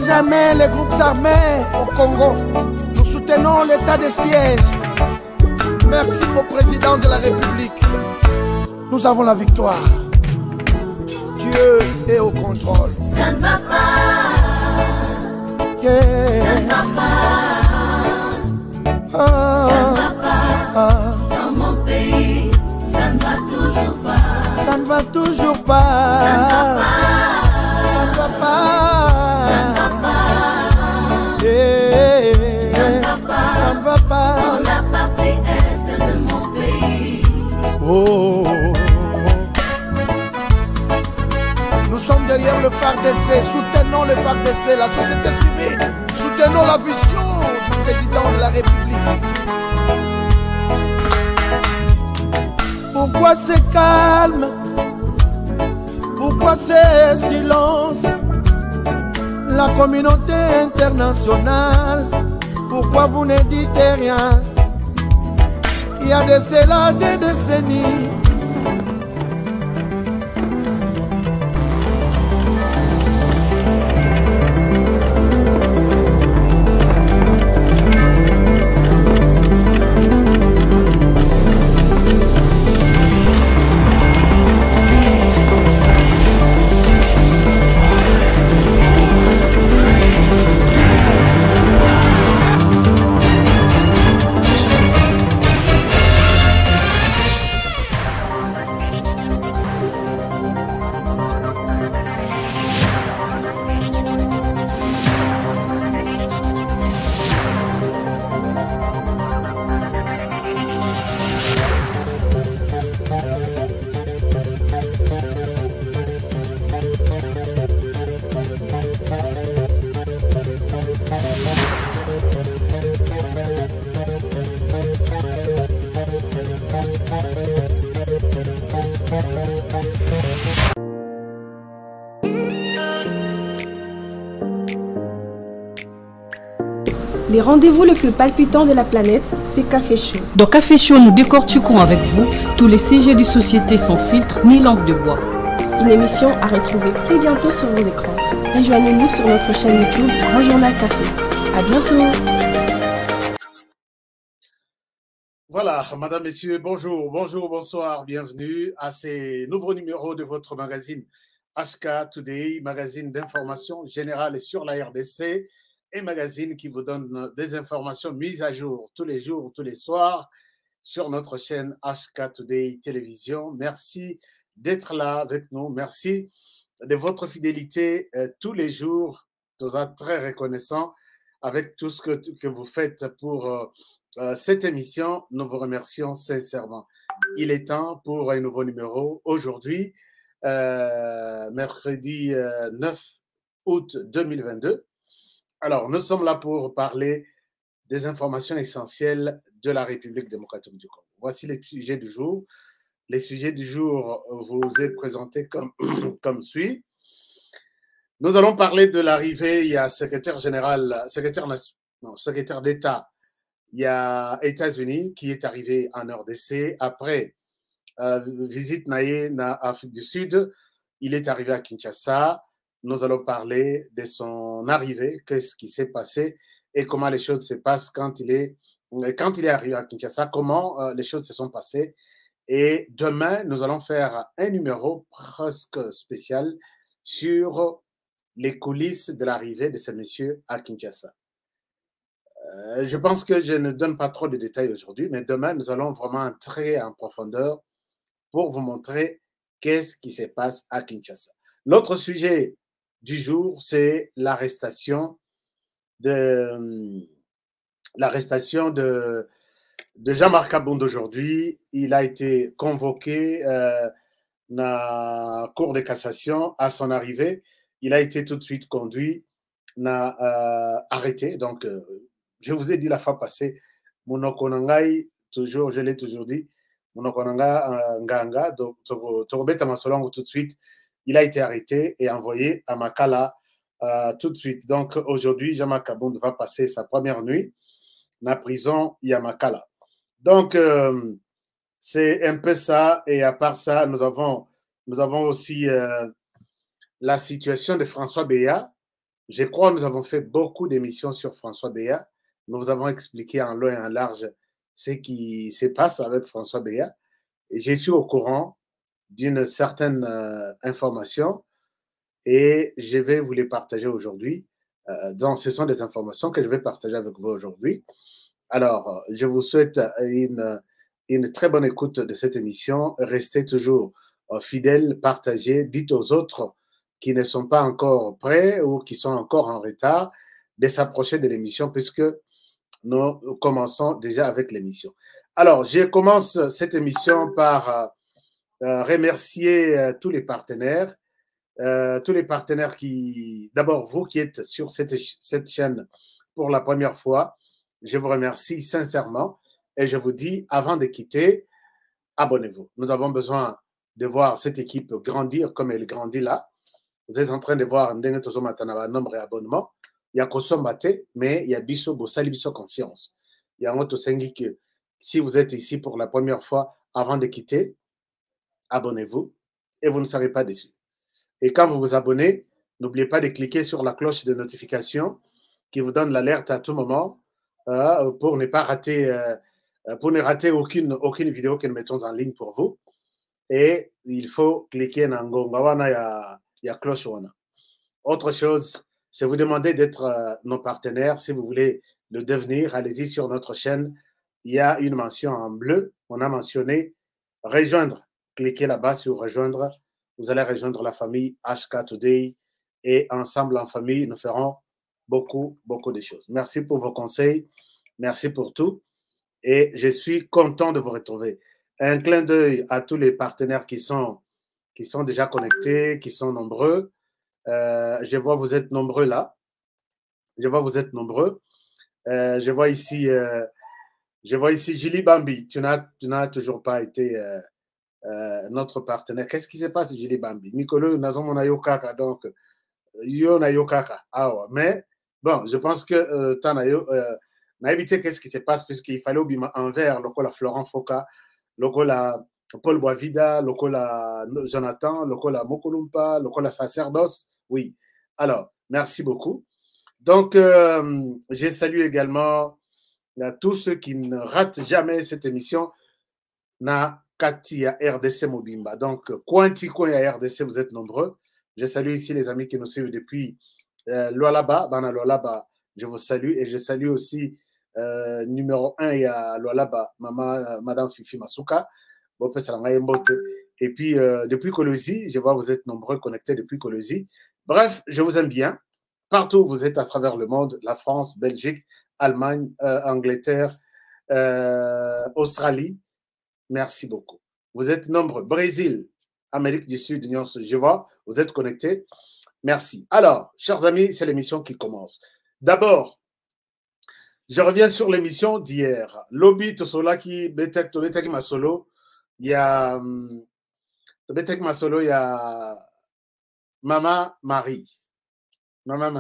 jamais les groupes armés au Congo. Nous soutenons l'état de siège. Merci au président de la République. Nous avons la victoire. Dieu est au contrôle. Ça ne va pas. Yeah. Ça ne va pas. Ça ne va pas. Dans mon pays, ça ne va toujours pas. Ça ne va toujours pas. Ça ne va pas. Ça ne va pas. Ça ne va pas. Yeah. Ça ne va pas. Ça ne va pas. Dans la partie est de mon pays. Oh. Nous sommes derrière le FARDC, soutenons le FARDC, la société civile, soutenons la vision du président de la République. Pourquoi c'est calme? Pourquoi c'est silence? La communauté internationale, pourquoi vous ne dites rien? Il y a de cela des décennies. Les rendez-vous le plus palpitant de la planète, c'est Café Show. Dans Café Show, nous décortiquons avec vous tous les sujets de société sans filtre ni langue de bois. Une émission à retrouver très bientôt sur vos écrans. Rejoignez-nous sur notre chaîne YouTube Grand Journal Café. À bientôt. Voilà, madame, messieurs, bonjour, bonjour, bonsoir, bienvenue à ces nouveaux numéros de votre magazine HK Today, magazine d'information générale sur la RDC et magazine qui vous donne des informations mises à jour, tous les soirs sur notre chaîne HK Today Télévision. Merci d'être là avec nous, merci de votre fidélité tous les jours, nous sommes très reconnaissants avec tout ce que vous faites pour cette émission. Nous vous remercions sincèrement. Il est temps pour un nouveau numéro aujourd'hui, mercredi 9 août 2022. Alors, nous sommes là pour parler des informations essentielles de la République démocratique du Congo. Voici les sujets du jour. Les sujets du jour vous est présentés comme suit. Nous allons parler de l'arrivée, il y a secrétaire d'État, il y a États-Unis qui est arrivé en RDC après visite naïe en Afrique du Sud. Il est arrivé à Kinshasa. Nous allons parler de son arrivée, qu'est-ce qui s'est passé et comment les choses se passent quand il est arrivé à Kinshasa, comment les choses se sont passées. Et demain, nous allons faire un numéro presque spécial sur les coulisses de l'arrivée de ces messieurs à Kinshasa. Je pense que je ne donne pas trop de détails aujourd'hui, mais demain, nous allons vraiment entrer en profondeur pour vous montrer qu'est-ce qui se passe à Kinshasa. L'autre sujet du jour, c'est l'arrestation de Jean-Marc Abound aujourd'hui. Il a été convoqué dans la Cour de cassation à son arrivée. Il a été tout de suite conduit, arrêté. Donc, je vous ai dit la fois passée, Monokonangai, toujours, je l'ai toujours dit, Monokonanga Nganga, donc Torobeta Masolongo tout de suite, il a été arrêté et envoyé à Makala tout de suite. Donc aujourd'hui, Jean-Marc Abound va passer sa première nuit dans la prison Yamakala. Donc c'est un peu ça. Et à part ça, nous avons aussi la situation de François Béat Je crois que nous avons fait beaucoup d'émissions sur François Béat. Nous avons expliqué en long et en large ce qui se passe avec François Béat. Et je suis au courant d'une certaine information et je vais vous les partager aujourd'hui. Donc, ce sont des informations que je vais partager avec vous aujourd'hui. Alors, je vous souhaite une très bonne écoute de cette émission. Restez toujours fidèles, partagez, dites aux autres qui ne sont pas encore prêts ou qui sont encore en retard de s'approcher de l'émission puisque nous commençons déjà avec l'émission. Alors, je commence cette émission par remercier tous les partenaires qui, d'abord vous qui êtes sur cette chaîne pour la première fois, je vous remercie sincèrement et je vous dis, avant de quitter, abonnez-vous. Nous avons besoin de voir cette équipe grandir comme elle grandit là. Vous êtes en train de voir un nombre d'abonnements. Il y a Kosombate, mais il y a Bisso Bossali Bisso Confiance. Il y a un autre sengi que si vous êtes ici pour la première fois, avant de quitter, abonnez-vous et vous ne serez pas déçus. Et quand vous vous abonnez, n'oubliez pas de cliquer sur la cloche de notification qui vous donne l'alerte à tout moment pour ne pas rater, aucune vidéo que nous mettons en ligne pour vous. Et il faut cliquer dans Ngongawana, il y a cloche. Autre chose, c'est vous demander d'être nos partenaires. Si vous voulez le devenir, allez-y sur notre chaîne. Il y a une mention en bleu. On a mentionné rejoindre. Cliquez là-bas sur rejoindre. Vous allez rejoindre la famille HK Today et ensemble en famille, nous ferons beaucoup de choses. Merci pour vos conseils. Merci pour tout. Et je suis content de vous retrouver. Un clin d'œil à tous les partenaires qui sont déjà connectés, qui sont nombreux. Je vois vous êtes nombreux là. Je vois vous êtes nombreux. Je vois ici Julie Bambi. Tu n'as toujours pas été notre partenaire. Qu'est-ce qui se passe, Julie Bambi? Nicolo, Nazomona Yokaka, donc Yona Yokaka. Ah ouais. Mais bon, je pense que Tanayo n'a évité qu'est-ce qui se passe puisqu'il fallait oublier un verre, le col à Florent Foka, le col à Paul Boisvida, le col à Jonathan, le col à Mokolumpa, le col à Sacerdos. Oui. Alors, merci beaucoup. Donc, je salue également tous ceux qui ne ratent jamais cette émission. Na Katia RDC Mobimba. Donc, Kwanti Koya RDC, vous êtes nombreux. Je salue ici les amis qui nous suivent depuis Lualaba, Bana Lualaba. Je vous salue et je salue aussi numéro 1 et à Lualaba, Madame Fifi Masuka. Et puis, depuis Colosi, je vois vous êtes nombreux connectés depuis Colosi. Bref, je vous aime bien. Partout où vous êtes à travers le monde, la France, Belgique, Allemagne, Angleterre, Australie. Merci beaucoup. Vous êtes nombreux. Brésil, Amérique du Sud, je vois, vous êtes connectés. Merci. Alors, chers amis, c'est l'émission qui commence. D'abord, je reviens sur l'émission d'hier. Lobby Tosolaki, Betek Masolo, il y a Betek Masolo, il y a Maman Marie. Maman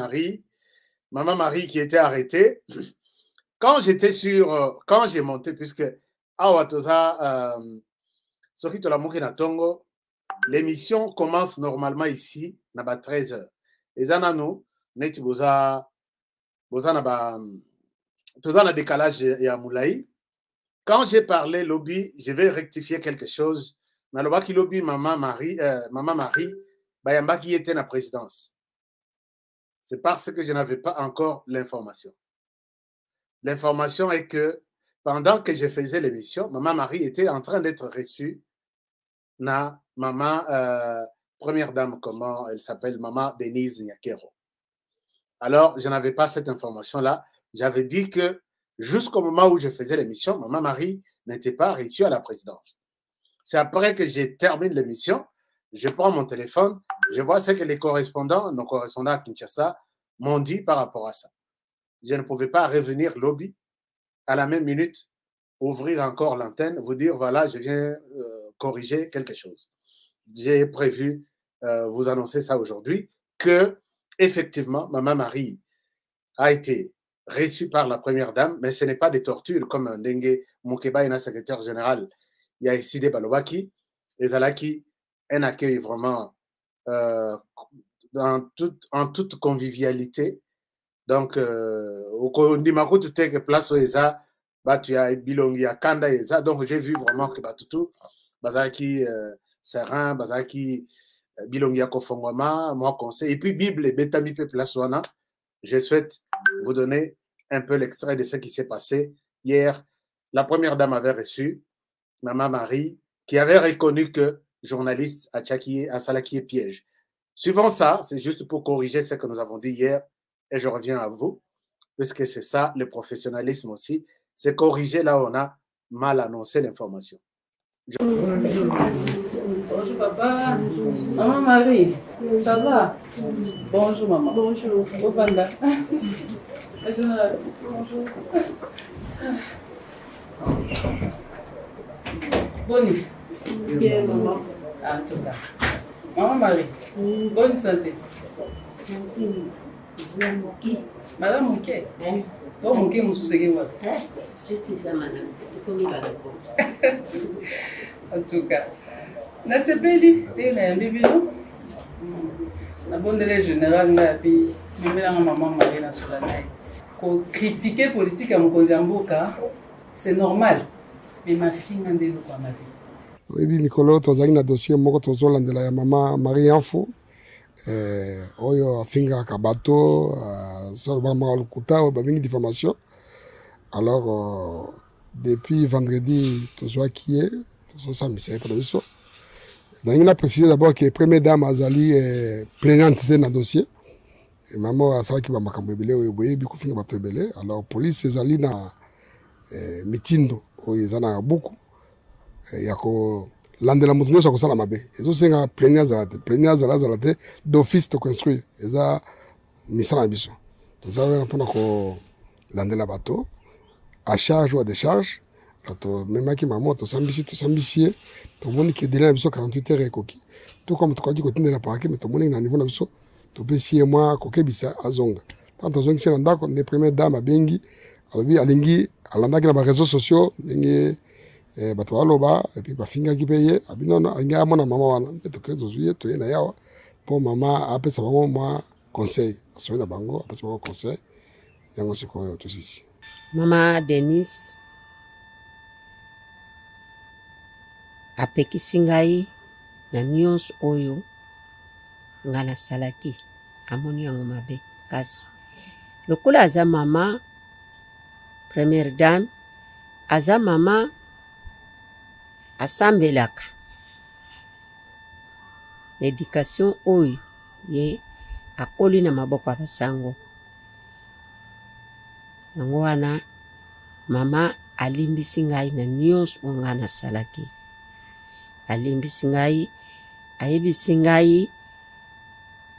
Marie qui était arrêtée. Quand j'ai monté, puisque l'émission commence normalement ici, à 13h. Et Zanano, Neti Boza, Tozana décalage à Moulaï. Quand j'ai parlé lobby, je vais rectifier quelque chose. Dans le baki lobby, Maman Marie, Bayamba qui était dans la présidence. C'est parce que je n'avais pas encore l'information. L'information est que pendant que je faisais l'émission, Maman Marie était en train d'être reçue na Maman, première dame, comment elle s'appelle, Maman Denise Nyakero. Alors, je n'avais pas cette information-là. J'avais dit que jusqu'au moment où je faisais l'émission, Maman Marie n'était pas reçue à la présidence. C'est après que je termine l'émission, je prends mon téléphone, je vois ce que nos correspondants à Kinshasa m'ont dit par rapport à ça. Je ne pouvais pas revenir lobby à la même minute, ouvrir encore l'antenne, vous dire, voilà, je viens corriger quelque chose. J'ai prévu vous annoncer ça aujourd'hui, que effectivement, Maman Marie a été reçue par la première dame, mais ce n'est pas des tortures comme Ndengue Moukeba et la secrétaire générale, il y a Iside Balobaki, et Zalaki, un accueil vraiment en toute convivialité. Donc, au Ndimaku, tu t'es que place au ESA, tu as Bilongi à Kanda ESA. Donc, j'ai vu vraiment que tout, Bazaki Serin, Bazaki Bilongi à Kofongwama, moi conseil. Et puis, Bible et Betami place Wana. Je souhaite vous donner un peu l'extrait de ce qui s'est passé hier. La première dame avait reçu Maman Marie, qui avait reconnu que journaliste à Salaki est piège. Suivant ça, c'est juste pour corriger ce que nous avons dit hier, et je reviens à vous, puisque c'est ça, le professionnalisme aussi, c'est corriger là où on a mal annoncé l'information. Bonjour papa, maman Marie, ça va? Bonjour maman. Bonjour. Bonjour. Bonjour. Bonne. Bien maman. En tout cas. Maman Marie, bonne santé. Santé. Madame Mouké. Bon Mouké Moussouségé wa. En tout cas. Na sepeli, tu es un bébé non? La bonne délai général na puis même la maman Marie na sur la naï. Ko critiquer politique à Mkonzamboka, c'est normal. Mais ma fille n'a pas de ma vie. Oui, Mikolo, tu as un dossier moko tozola de la maman Marie Info. Oyo afinga kabato, ça va mal kuta, ou bien diffamation. Alors depuis vendredi, tu vois qui est, tu ça me sert pour le so. Donc il a précisé d'abord que la première dame Azali est plaignante dans le dossier. Et maman a ça qui va m'accompagner au boye, beaucoup finga batebele. Alors police Azali na mitindo oyezana beaucoup. Yako landela mutu nyonso akosala mabe ezosenga plaignance zala te d'office to construire eza misala na biso toza wana mpona kolandela bato à charge ou à décharge tomemaki mama tosambisi ye tomoni ke délai na biso 48 heures ekoki to comme tokaki kotindela parke mais tomoni na niveau na biso topesi ye mwa kokebisa azonga ntango tozongisi na ndako nde première dame abengi alobi alingi alandaki na baréseaux sociaux ndenge bato baloba epi bafingaki mpe ye abinono alingi amona mama wana nde toke tozwi ye toye na yawa mpo mama apesa bango mwa conseil asoyi na bango apesa bango conseil yango sikoyo tosisi mama Denise apekisi ngai na nyonso oyo nga nasalaki amoni yango mabe kasi lokola aza mama première dame aza mama asambelaka éducation oyo ye akoli na maboko ya basango yango wana mama alimbisi ngai na nyonso oyo nga nasalaki alimbisi ngai ayebisi ngai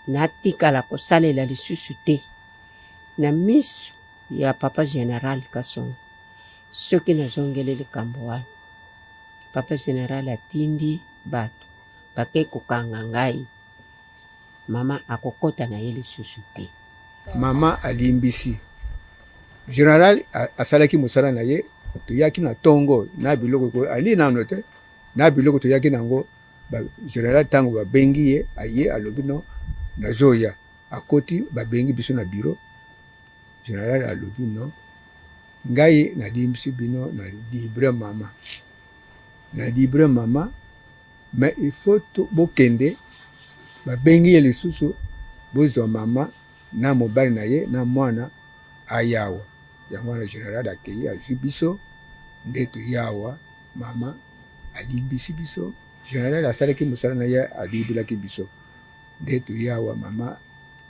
natikala kosalela lisusu te na miso ya papa général Kasongo soki nazongeli likambo wana papa général atindi bato bake kokanga ngai mama akokota na ye lisusu te mama alimbisi général asalaki mosala na ye toyaki na tongo na biloko ali nano te na biloko toyaki nango général ntango babengi ye aye alobi no nazoya akoti babengi biso na bureau général alobi no ngai nalimbisi bino na libre mama mais il faut bokende babengi ye lisusu bozwa mama na mobali na ye na mwana ayawa yango wana général akei azwi biso nde toyawa mama alimbisi biso général asalaki mosala na ye alibelaki biso nde toyawa mama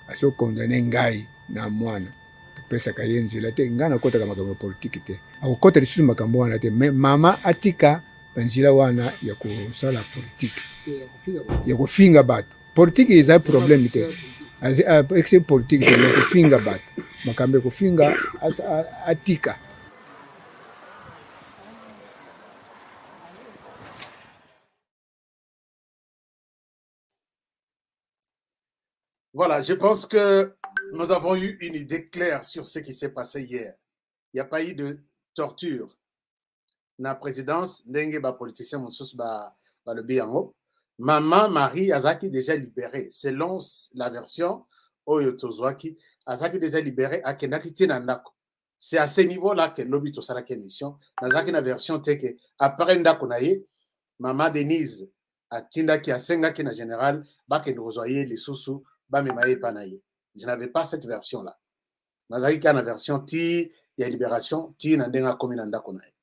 azokondane ngai na mwana topesaka ye nzela te ngai nakotaka makambo ya politike te akokota lisusu makambo wana te mais mama atika banzela wana ya kosala politike ya kofinga bato politike eza problème te exe politique te ya kofinga bato makambo ya kofinga atika. Voilà, je pense que nous avons eu une idée claire sur ce qui s'est passé hier. Il n'y a pas eu de torture. Na présidence, ndenge ba politicien monsus ba le biango. Maman Marie Azaki déjà libérée, selon la version Oyo Tozwaki, Azaki déjà libérée à Kenaki Tinandako. C'est à ce niveau-là que l'objet de la émission. Azaki na version teke après Ndako naye, Maman Denise a Tindaki a Sengaki na général, Bake Nozoye les Soussou, Bamemaye Panaye. Je n'avais pas cette version-là. Azaki na version Ti, il y a libération, Ti Nandenga Kominandako naye.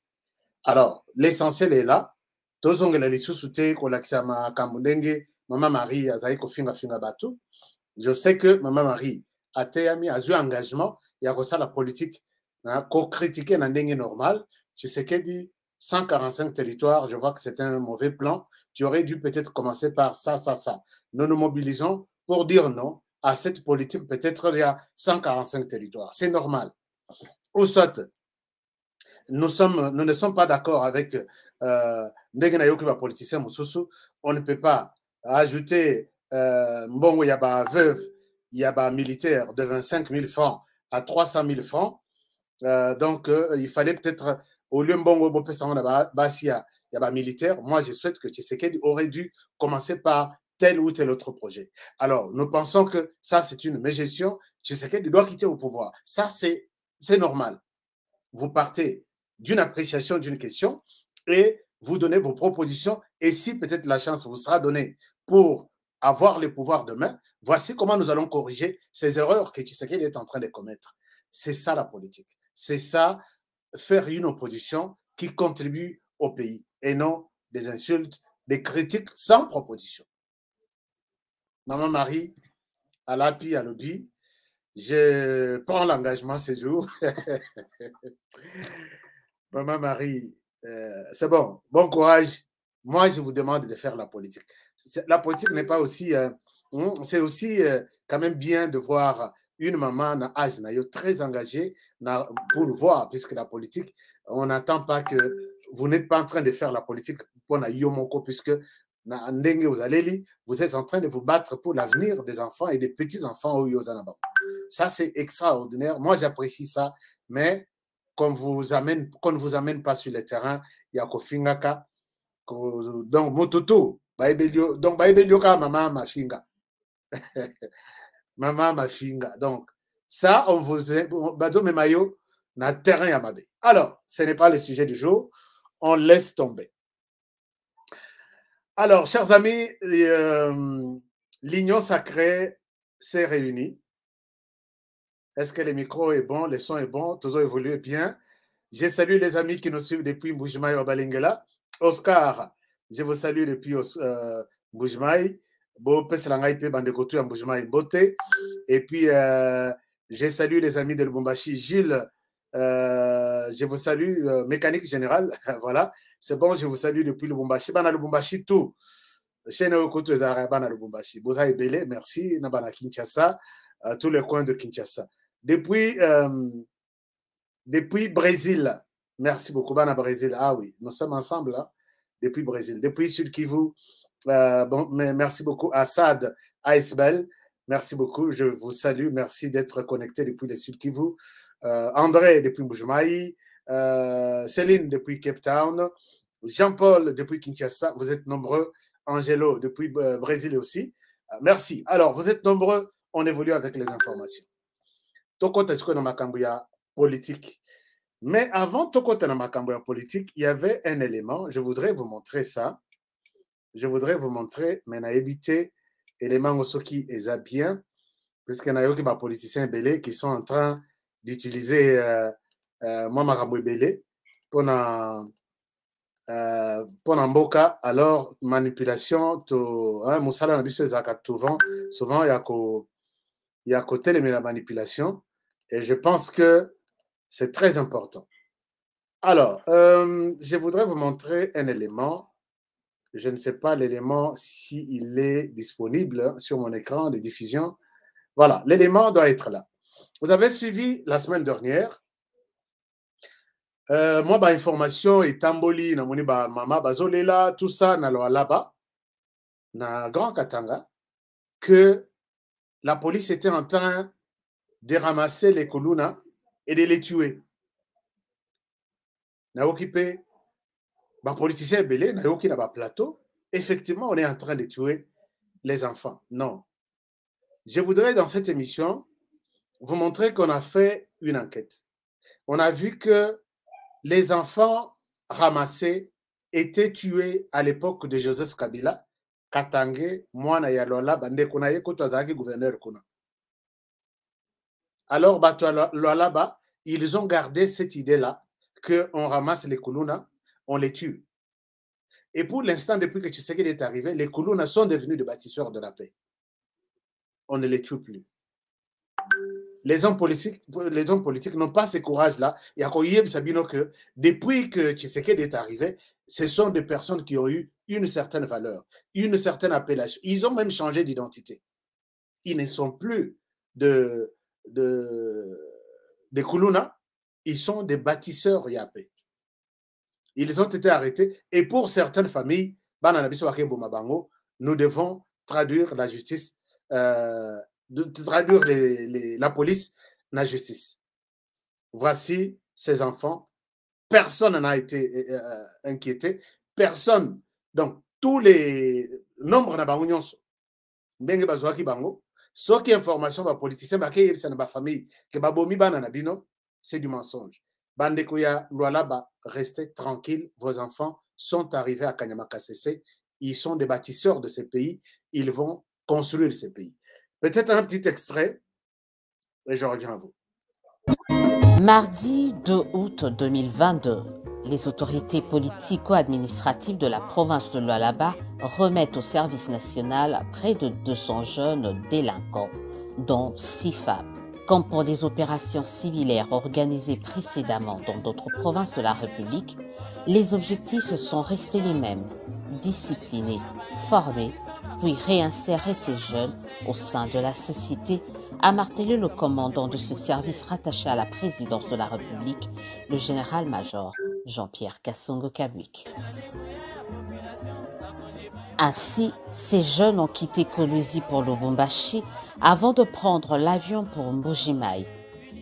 Alors, l'essentiel est là. Tozongela lisusu te kolakisa makambo ndenge Maman Marie azali kofinga finga batu. Je sais que Maman Marie a teyami a eu engagement ya kosala politique na ko critiquer na ndenge normal. Tu sais que dit 145 territoires, je vois que c'est un mauvais plan. Tu aurais dû peut-être commencer par ça. Nous nous mobilisons pour dire non à cette politique. Peut-être il y a 145 territoires. C'est normal. Ou soit nous ne sommes pas d'accord avec politicien Moussousou. On ne peut pas ajouter Mbongo Yaba veuve, Yaba militaire de 25 000 francs à 300 000 francs. Donc, il fallait peut-être, au lieu Mbongo Yaba militaire, moi je souhaite que Tshisekedi aurait dû commencer par tel ou tel autre projet. Alors, nous pensons que ça, c'est une mégestion. Tshisekedi doit quitter au pouvoir. Ça, c'est normal. Vous partez d'une appréciation d'une question et vous donnez vos propositions. Et si peut-être la chance vous sera donnée pour avoir le pouvoir demain, voici comment nous allons corriger ces erreurs que Tshisekedi est en train de commettre. C'est ça la politique. C'est ça, faire une opposition qui contribue au pays et non des insultes, des critiques sans proposition. Maman Marie, à l'api, à l'obi, je prends l'engagement ces jours. Maman Marie, c'est bon, bon courage. Moi, je vous demande de faire la politique. La politique n'est pas aussi... c'est aussi quand même bien de voir une maman na âge très engagée pour le voir, puisque la politique, on n'attend pas que... Vous n'êtes pas en train de faire la politique pour na Yomoko, puisque vous êtes en train de vous battre pour l'avenir des enfants et des petits-enfants au Yozanaba. Ça, c'est extraordinaire. Moi, j'apprécie ça, mais qu'on ne vous amène pas sur le terrain, il y a Kofingaka. Donc, Mototo, donc, maman ma finga. Maman ma finga. Donc, ça, on vous bado me mayo na terrain à Mabé. Alors, ce n'est pas le sujet du jour. On laisse tomber. Alors, chers amis, l'Union sacrée s'est réunie. Est-ce que le micro est bon, le son est bon, tout ça évolue bien? Je salue les amis qui nous suivent depuis Mbujimai au Balingela. Oscar, je vous salue depuis Mbujimai. Et puis, je salue les amis de Lubumbashi. Gilles, je vous salue, mécanique générale. Voilà, c'est bon, je vous salue depuis Lubumbashi. Bana Lubumbashi, tout. Chez nous, Bana Lubumbashi. Boza Ebele, merci. Nabana Kinshasa, tous les coins de Kinshasa. Depuis Brésil, merci beaucoup, Bana Brésil. Ah oui, nous sommes ensemble là, depuis Brésil. Depuis Sud Kivu, bon, merci beaucoup, Assad Aisbel, merci beaucoup, je vous salue, merci d'être connecté depuis le Sud Kivu. André depuis Mbujimai, Céline depuis Cape Town, Jean-Paul depuis Kinshasa, vous êtes nombreux, Angelo depuis Brésil aussi. Merci. Alors, vous êtes nombreux, on évolue avec les informations. Toko Tachiko na makambuya politique. Mais avant Toko na makambuya politique, il y avait un élément, je voudrais vous montrer ça. Je voudrais vous montrer, mais na évité élément osoki eza bien, puisque na yoki ba politiciens belé qui sont en train d'utiliser moi makambuya belé pour mboka, alors manipulation to musala na biso ezaka souvent il y a côté la manipulation, et je pense que c'est très important. Alors, je voudrais vous montrer un élément. Je ne sais pas l'élément s'il est disponible sur mon écran de diffusion. Voilà, l'élément doit être là. Vous avez suivi la semaine dernière. Moi, information et tamboli, na moni ba mama bazolela, tout ça, na là-bas, na Grand Katanga, que la police était en train de ramasser les Koluna et de les tuer. Na occupé, les politiciens belé, na occupé na plateau, effectivement, on est en train de tuer les enfants. Non. Je voudrais, dans cette émission, vous montrer qu'on a fait une enquête. On a vu que les enfants ramassés étaient tués à l'époque de Joseph Kabila, Katange, Mwana Yalola, Bande Kunaye, Kotwazaki, gouverneur Kuna. Alors, Loalaba, ils ont gardé cette idée-là qu'on ramasse les Kuluna, on les tue. Et pour l'instant, depuis que Tshisekedi est arrivé, les Kuluna sont devenus des bâtisseurs de la paix. On ne les tue plus. Les hommes politiques n'ont pas ce courage-là. Il y a Koyem Sabino que depuis que Tshisekedi est arrivé, ce sont des personnes qui ont eu une certaine valeur, une certaine appellation. Ils ont même changé d'identité. Ils ne sont plus des Kuluna, ils sont des bâtisseurs Yapé. Ils ont été arrêtés et pour certaines familles, nous devons traduire la justice, traduire la police, la justice. Voici ces enfants. Personne n'a été inquiété. Personne. Donc, tous les nombres de bango, ce qui est information des politiciens, famille, c'est du mensonge. Bandekuya Lualaba, restez tranquille, vos enfants sont arrivés à Kanyama-Kasese, ils sont des bâtisseurs de ces pays, ils vont construire ces pays. Peut-être un petit extrait, et je reviens à vous. Mardi 2 août 2022, les autorités politico-administratives de la province de Lualaba remettent au service national près de 200 jeunes délinquants, dont 6 femmes. Comme pour les opérations civilaires organisées précédemment dans d'autres provinces de la République, les objectifs sont restés les mêmes: discipliner, former, puis réinsérer ces jeunes au sein de la société, a martelé le commandant de ce service rattaché à la présidence de la République, le général-major Jean-Pierre Kassongo-Kabwik. Ainsi, ces jeunes ont quitté Kolwezi pour Lubumbashi avant de prendre l'avion pour Mbujimayi.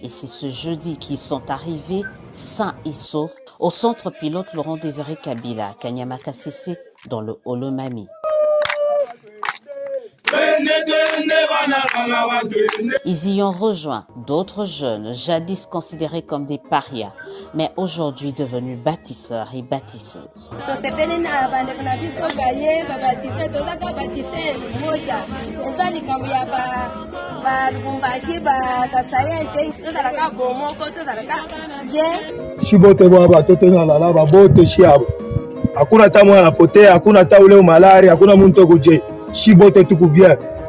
Et c'est ce jeudi qu'ils sont arrivés sains et saufs au centre pilote Laurent-Désiré Kabila à Kanyama-Kasese dans le Olomami. Ils y ont rejoint d'autres jeunes jadis considérés comme des parias, mais aujourd'hui devenus bâtisseurs et bâtisseuses.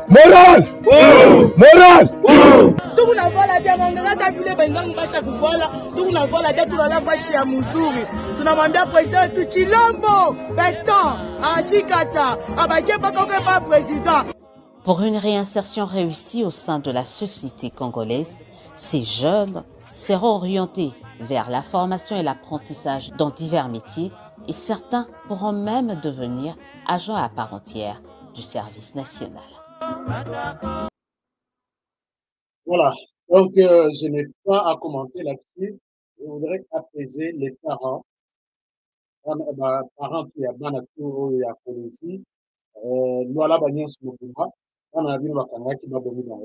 Moral! Moral! Pour une réinsertion réussie au sein de la société congolaise, ces jeunes seront orientés vers la formation et l'apprentissage dans divers métiers et certains pourront même devenir agents à part entière du service national. Voilà, donc je n'ai pas à commenter là-dessus. Je voudrais apaiser les parents. Parents qui ont Banatu et à Kolwezi, Luala Banyan Smokuma, on a vu le Wakanga qui va donner dans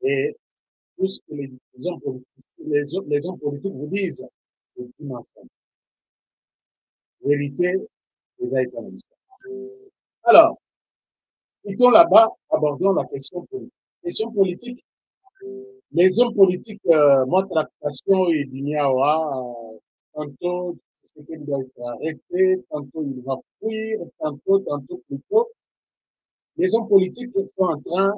et tout ce que les hommes politiques vous disent, c'est une ensemble. Vérité, les économistes. Alors, quittons là-bas, abordons la question politique. Question politique, les hommes politiques, moi, tractation et Biniawa, tantôt, ce qu'il doit être arrêté, tantôt il va fuir, tantôt plutôt. Les hommes politiques sont en train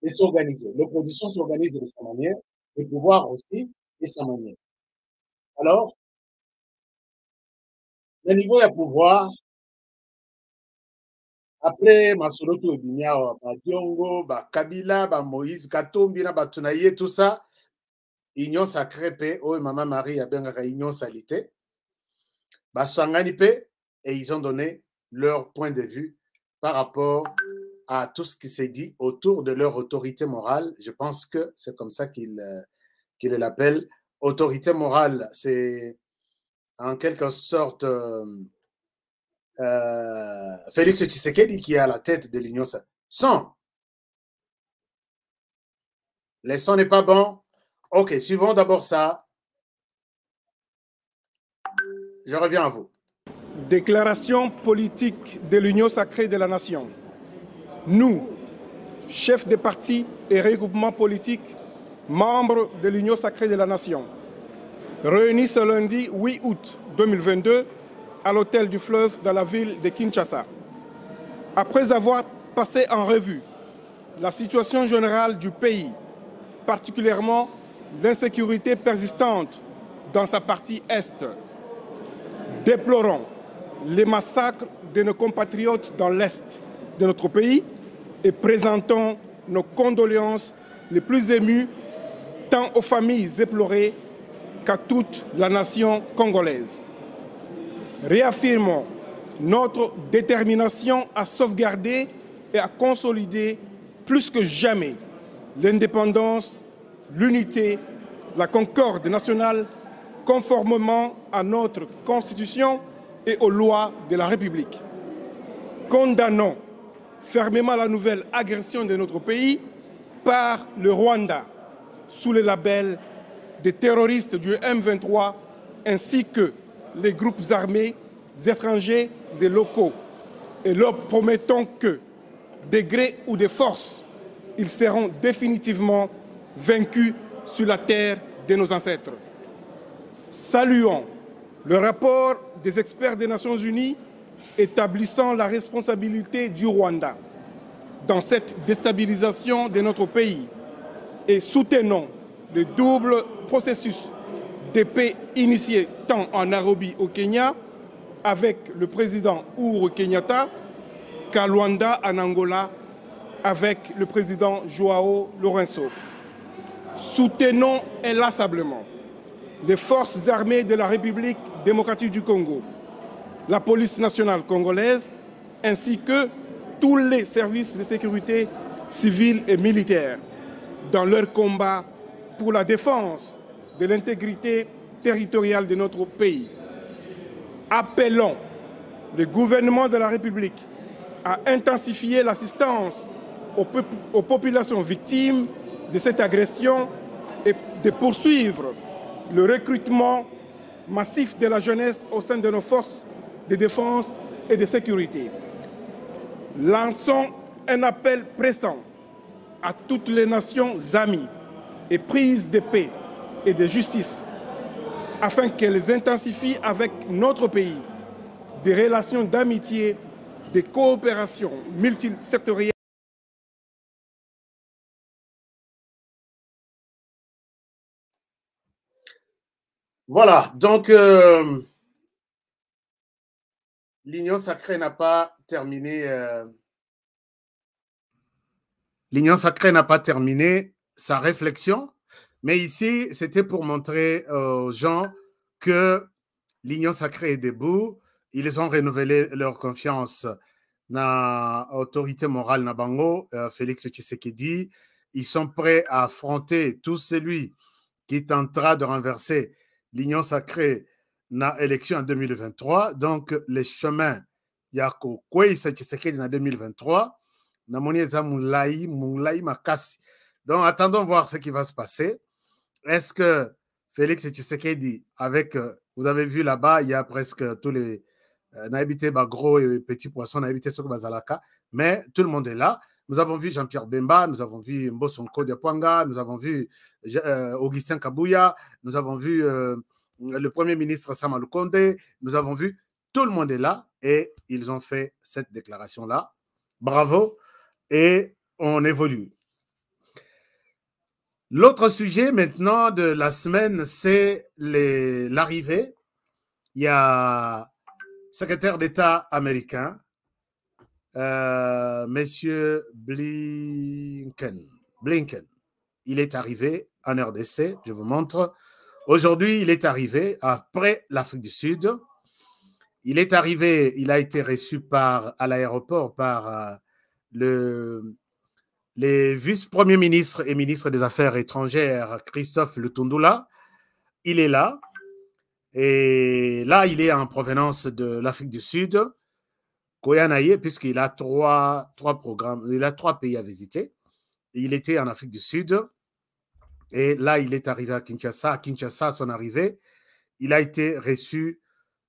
de s'organiser. L'opposition s'organise de sa manière, le pouvoir aussi de sa manière. Alors, le niveau de pouvoir, après Masoloto Binyao, Diongo, Kabila, Moïse Katumbi, Batunaye, tout ça, Union sacrée paix, oh Maman Marie a bien réunion salité, Sangani paix, et ils ont donné leur point de vue par rapport à tout ce qui s'est dit autour de leur autorité morale. Je pense que c'est comme ça qu'ils l'appellent. Autorité morale, c'est en quelque sorte Félix Tshisekedi qui est à la tête de l'Union sacrée. Son. Le son n'est pas bon. Ok, suivons d'abord ça. Je reviens à vous. Déclaration politique de l'Union sacrée de la nation. Nous, chefs des partis et regroupements politiques, membres de l'Union sacrée de la nation, réunis ce lundi 8 août 2022 à l'hôtel du Fleuve dans la ville de Kinshasa. Après avoir passé en revue la situation générale du pays, particulièrement l'insécurité persistante dans sa partie est, déplorons les massacres de nos compatriotes dans l'est de notre pays et présentons nos condoléances les plus émues tant aux familles éplorées qu'à toute la nation congolaise. Réaffirmons notre détermination à sauvegarder et à consolider plus que jamais l'indépendance, l'unité, la concorde nationale conformément à notre Constitution et aux lois de la République. Condamnons fermement la nouvelle agression de notre pays par le Rwanda sous le label des terroristes du M23 ainsi que les groupes armés étrangers et locaux et leur promettons que, de gré ou de force, ils seront définitivement vaincus sur la terre de nos ancêtres. Saluons le rapport des experts des Nations Unies établissant la responsabilité du Rwanda dans cette déstabilisation de notre pays et soutenons le double processus de paix initié tant en Nairobi au Kenya avec le président Uhuru Kenyatta qu'à Luanda en Angola avec le président Joao Lourenço. Soutenons inlassablement les forces armées de la République démocratique du Congo, la police nationale congolaise, ainsi que tous les services de sécurité civils et militaires dans leur combat pour la défense de l'intégrité territoriale de notre pays. Appelons le gouvernement de la République à intensifier l'assistance aux populations victimes de cette agression et de poursuivre le recrutement massif de la jeunesse au sein de nos forces de défense et de sécurité. Lançons un appel pressant à toutes les nations amies et prises de paix et de justice afin qu'elles intensifient avec notre pays des relations d'amitié, de coopération multisectorielle. Voilà, donc l'Union sacrée n'a pas terminé. L'Union sacrée n'a pas terminé sa réflexion, mais ici, c'était pour montrer aux gens que l'Union sacrée est debout. Ils ont renouvelé leur confiance dans l'autorité morale Nabango, Félix Tshisekedi. Ils sont prêts à affronter tout celui qui tentera de renverser l'Union sacrée dans l'élection en 2023. Donc, les chemins, Yako Kwei Tshisekedi en 2023. Donc, attendons voir ce qui va se passer. Est-ce que Félix Tshisekedi, avec, vous avez vu là-bas, il y a presque tous les Naïbité gros et petits poissons, Naïbité Soko Bazalaka, mais tout le monde est là. Nous avons vu Jean-Pierre Bemba, nous avons vu Mbosonko de Pwanga, nous avons vu Augustin Kabouya, nous avons vu le Premier ministre Sama Lukonde, nous avons vu, tout le monde est là et ils ont fait cette déclaration-là. Bravo et on évolue. L'autre sujet maintenant de la semaine, c'est l'arrivée. Il y a secrétaire d'État américain, Monsieur Blinken. Il est arrivé en RDC, je vous montre. Aujourd'hui, il est arrivé après l'Afrique du Sud. Il est arrivé, il a été reçu à l'aéroport par les vice-premiers ministres et ministres des Affaires étrangères, Christophe Lutundula. Il est là. Et là, il est en provenance de l'Afrique du Sud. Koyanaye, puisqu'il a trois programmes, il a 3 pays à visiter. Il était en Afrique du Sud et là, il est arrivé à Kinshasa. À Kinshasa, à son arrivée, il a été reçu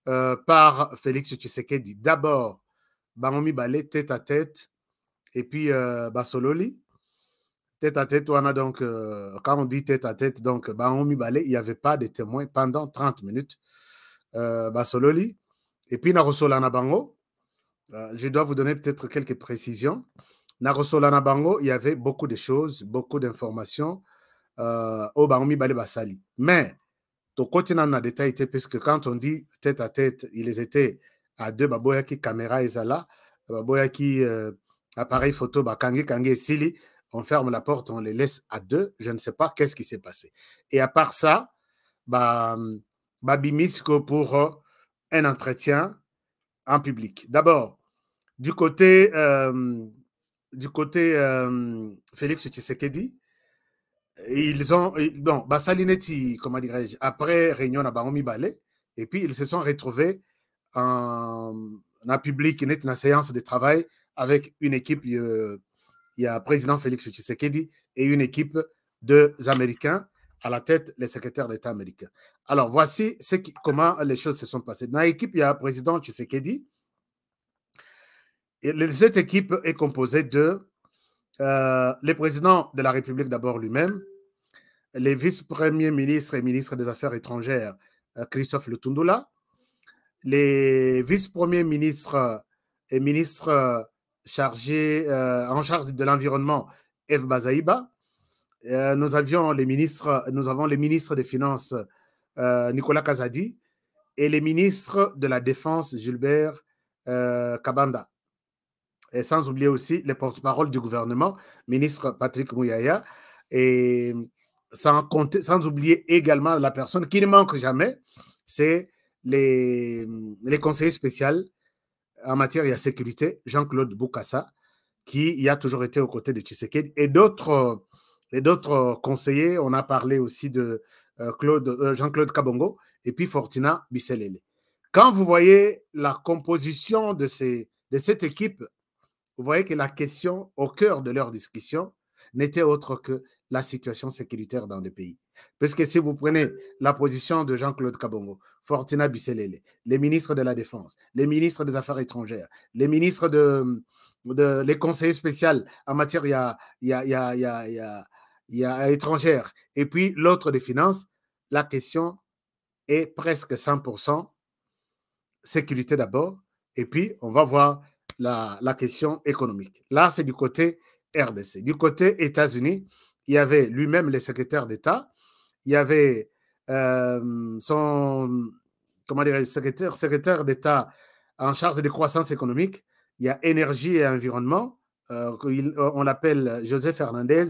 par Félix Tshisekedi. D'abord, Bangomi Balé, tête à tête, et puis Basololi. Tête à tête, on a donc, quand on dit tête à tête, donc Bangomi Balé, il n'y avait pas de témoins pendant 30 minutes. Basololi. Et puis Narosolana Bango. Je dois vous donner peut-être quelques précisions. Narosolana Bango, il y avait beaucoup de choses, beaucoup d'informations au Bangomi Balé Basali. Mais, au côté dans le détail, puisque quand on dit tête à tête, ils étaient à 2, Baboyaki caméra Ezala, Baboyaki appareil photo, Bakangi, Kangi et Sili, on ferme la porte, on les laisse à 2, je ne sais pas qu'est-ce qui s'est passé. Et à part ça, Babimisco pour un entretien en public. D'abord, du côté Félix Tshisekedi, ils ont, bon, Basalineti, comment dirais-je, après réunion à Bangomi Balé, et puis ils se sont retrouvés en public, une séance de travail avec une équipe, il y a président Félix Tshisekedi et une équipe d'Américains à la tête, les secrétaires d'État américains. Alors, voici comment les choses se sont passées. Dans l'équipe, il y a le président Tshisekedi. Et cette équipe est composée de le président de la République d'abord lui-même, les vice-premiers ministres et ministres des Affaires étrangères, Christophe Lutundula, les vice-premiers ministres et ministres en charge de l'environnement, Eve Bazaïba. Nous avons les ministres des Finances, Nicolas Kazadi, et les ministres de la Défense, Gilbert Kabanda. Et sans oublier aussi les porte-parole du gouvernement, ministre Patrick Mouyaya, et sans oublier également la personne qui ne manque jamais, c'est les conseillers spéciaux en matière de sécurité, Jean-Claude Boukassa, qui y a toujours été aux côtés de Tshisekedi, et d'autres conseillers. On a parlé aussi de Jean-Claude Kabongo et puis Fortina Bisselele. Quand vous voyez la composition de cette équipe, vous voyez que la question au cœur de leur discussion n'était autre que la situation sécuritaire dans le pays. Parce que si vous prenez la position de Jean-Claude Kabongo, Fortina Bisselele, les ministres de la Défense, les ministres des Affaires étrangères, les ministres les conseillers spéciaux en matière étrangère, et puis l'autre des finances, la question est presque 100% sécurité d'abord, et puis on va voir la question économique. Là, c'est du côté RDC. Du côté États-Unis, il y avait lui-même le secrétaire d'État, il y avait secrétaire d'État en charge de croissance économique, il y a énergie et environnement, on l'appelle José Fernandez,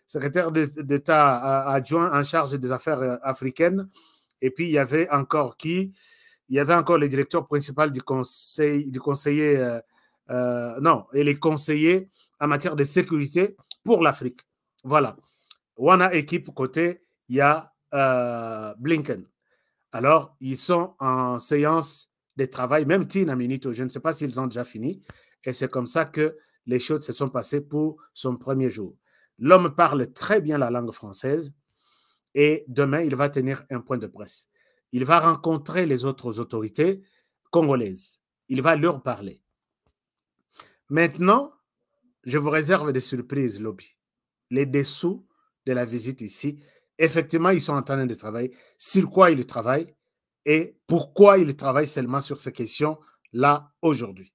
secrétaire d'État adjoint en charge des affaires africaines, et puis il y avait encore le directeur principal du conseiller, et les conseillers en matière de sécurité pour l'Afrique. Voilà. Wana équipe côté, il y a Blinken. Alors, ils sont en séance de travail, même Tina Minito, je ne sais pas s'ils ont déjà fini, et c'est comme ça que les choses se sont passées pour son premier jour. L'homme parle très bien la langue française et demain, il va tenir un point de presse. Il va rencontrer les autres autorités congolaises. Il va leur parler. Maintenant, je vous réserve des surprises, Lobby. Les dessous de la visite ici, effectivement, ils sont en train de travailler. Sur quoi ils travaillent et pourquoi ils travaillent seulement sur ces questions-là aujourd'hui.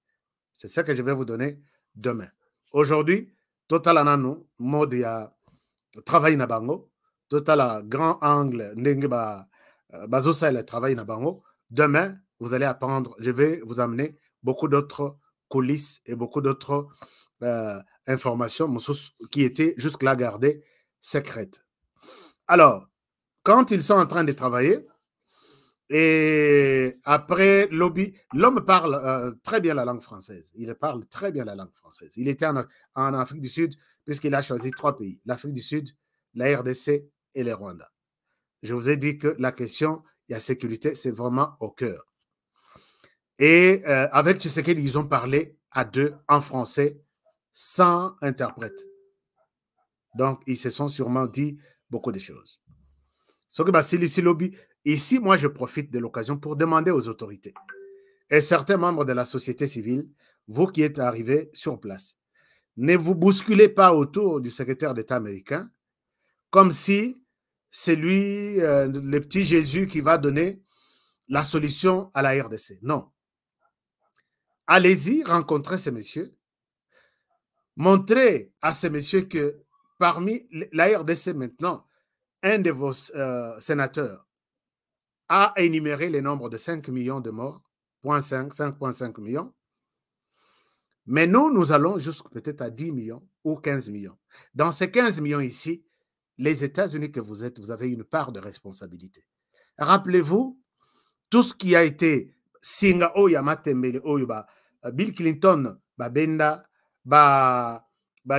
C'est ça que je vais vous donner demain. Aujourd'hui, total anano, mode ya travail na bango, total grand angle, ndenge bazosa le travail na bango. Demain, vous allez apprendre, je vais vous amener beaucoup d'autres coulisses et beaucoup d'autres informations qui étaient jusque-là gardées secrètes. Alors, quand ils sont en train de travailler, et après, l'homme parle très bien la langue française. Il parle très bien la langue française. Il était en Afrique du Sud, puisqu'il a choisi 3 pays. L'Afrique du Sud, la RDC et le Rwanda. Je vous ai dit que la question de la sécurité, c'est vraiment au cœur. Et avec Tshisekedi, ils ont parlé à deux en français sans interprète. Donc, ils se sont sûrement dit beaucoup de choses. Ici, moi, je profite de l'occasion pour demander aux autorités et certains membres de la société civile, vous qui êtes arrivés sur place, ne vous bousculez pas autour du secrétaire d'État américain comme si c'est lui, le petit Jésus qui va donner la solution à la RDC. Non. Allez-y, rencontrez ces messieurs. Montrez à ces messieurs que parmi la RDC maintenant, un de vos sénateurs a énuméré le nombre de 5 millions de morts, 5,5 millions. Mais nous allons jusqu'à peut-être à 10 millions ou 15 millions. Dans ces 15 millions ici, les États-Unis que vous êtes, vous avez une part de responsabilité. Rappelez-vous, tout ce qui a été Singa Oya Matembele Oyoba, Bill Clinton, Benda,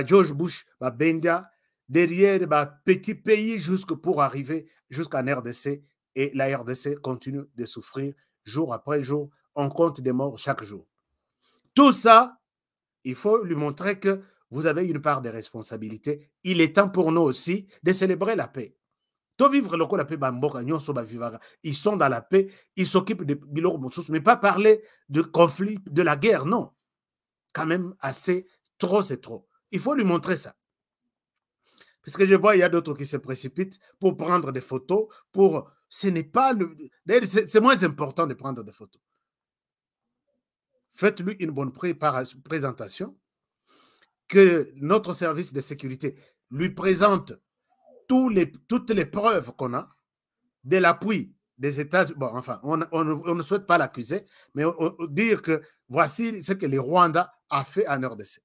George Bush, Benda, derrière petit pays jusque pour arriver jusqu'en RDC, et la RDC continue de souffrir jour après jour. On compte des morts chaque jour. Tout ça, il faut lui montrer que vous avez une part de responsabilité. Il est temps pour nous aussi de célébrer la paix. Tout vivre le la paix, ils sont dans la paix, ils s'occupent de Bilor Moussous, mais pas parler de conflit, de la guerre, non. Quand même assez, trop c'est trop. Il faut lui montrer ça. Parce que je vois, il y a d'autres qui se précipitent pour prendre des photos, pour... Ce n'est pas le... C'est moins important de prendre des photos. Faites-lui une bonne présentation, que notre service de sécurité lui présente toutes les preuves qu'on a de l'appui des États-Unis. Bon, enfin, on ne souhaite pas l'accuser, mais dire que voici ce que le Rwanda a fait en RDC.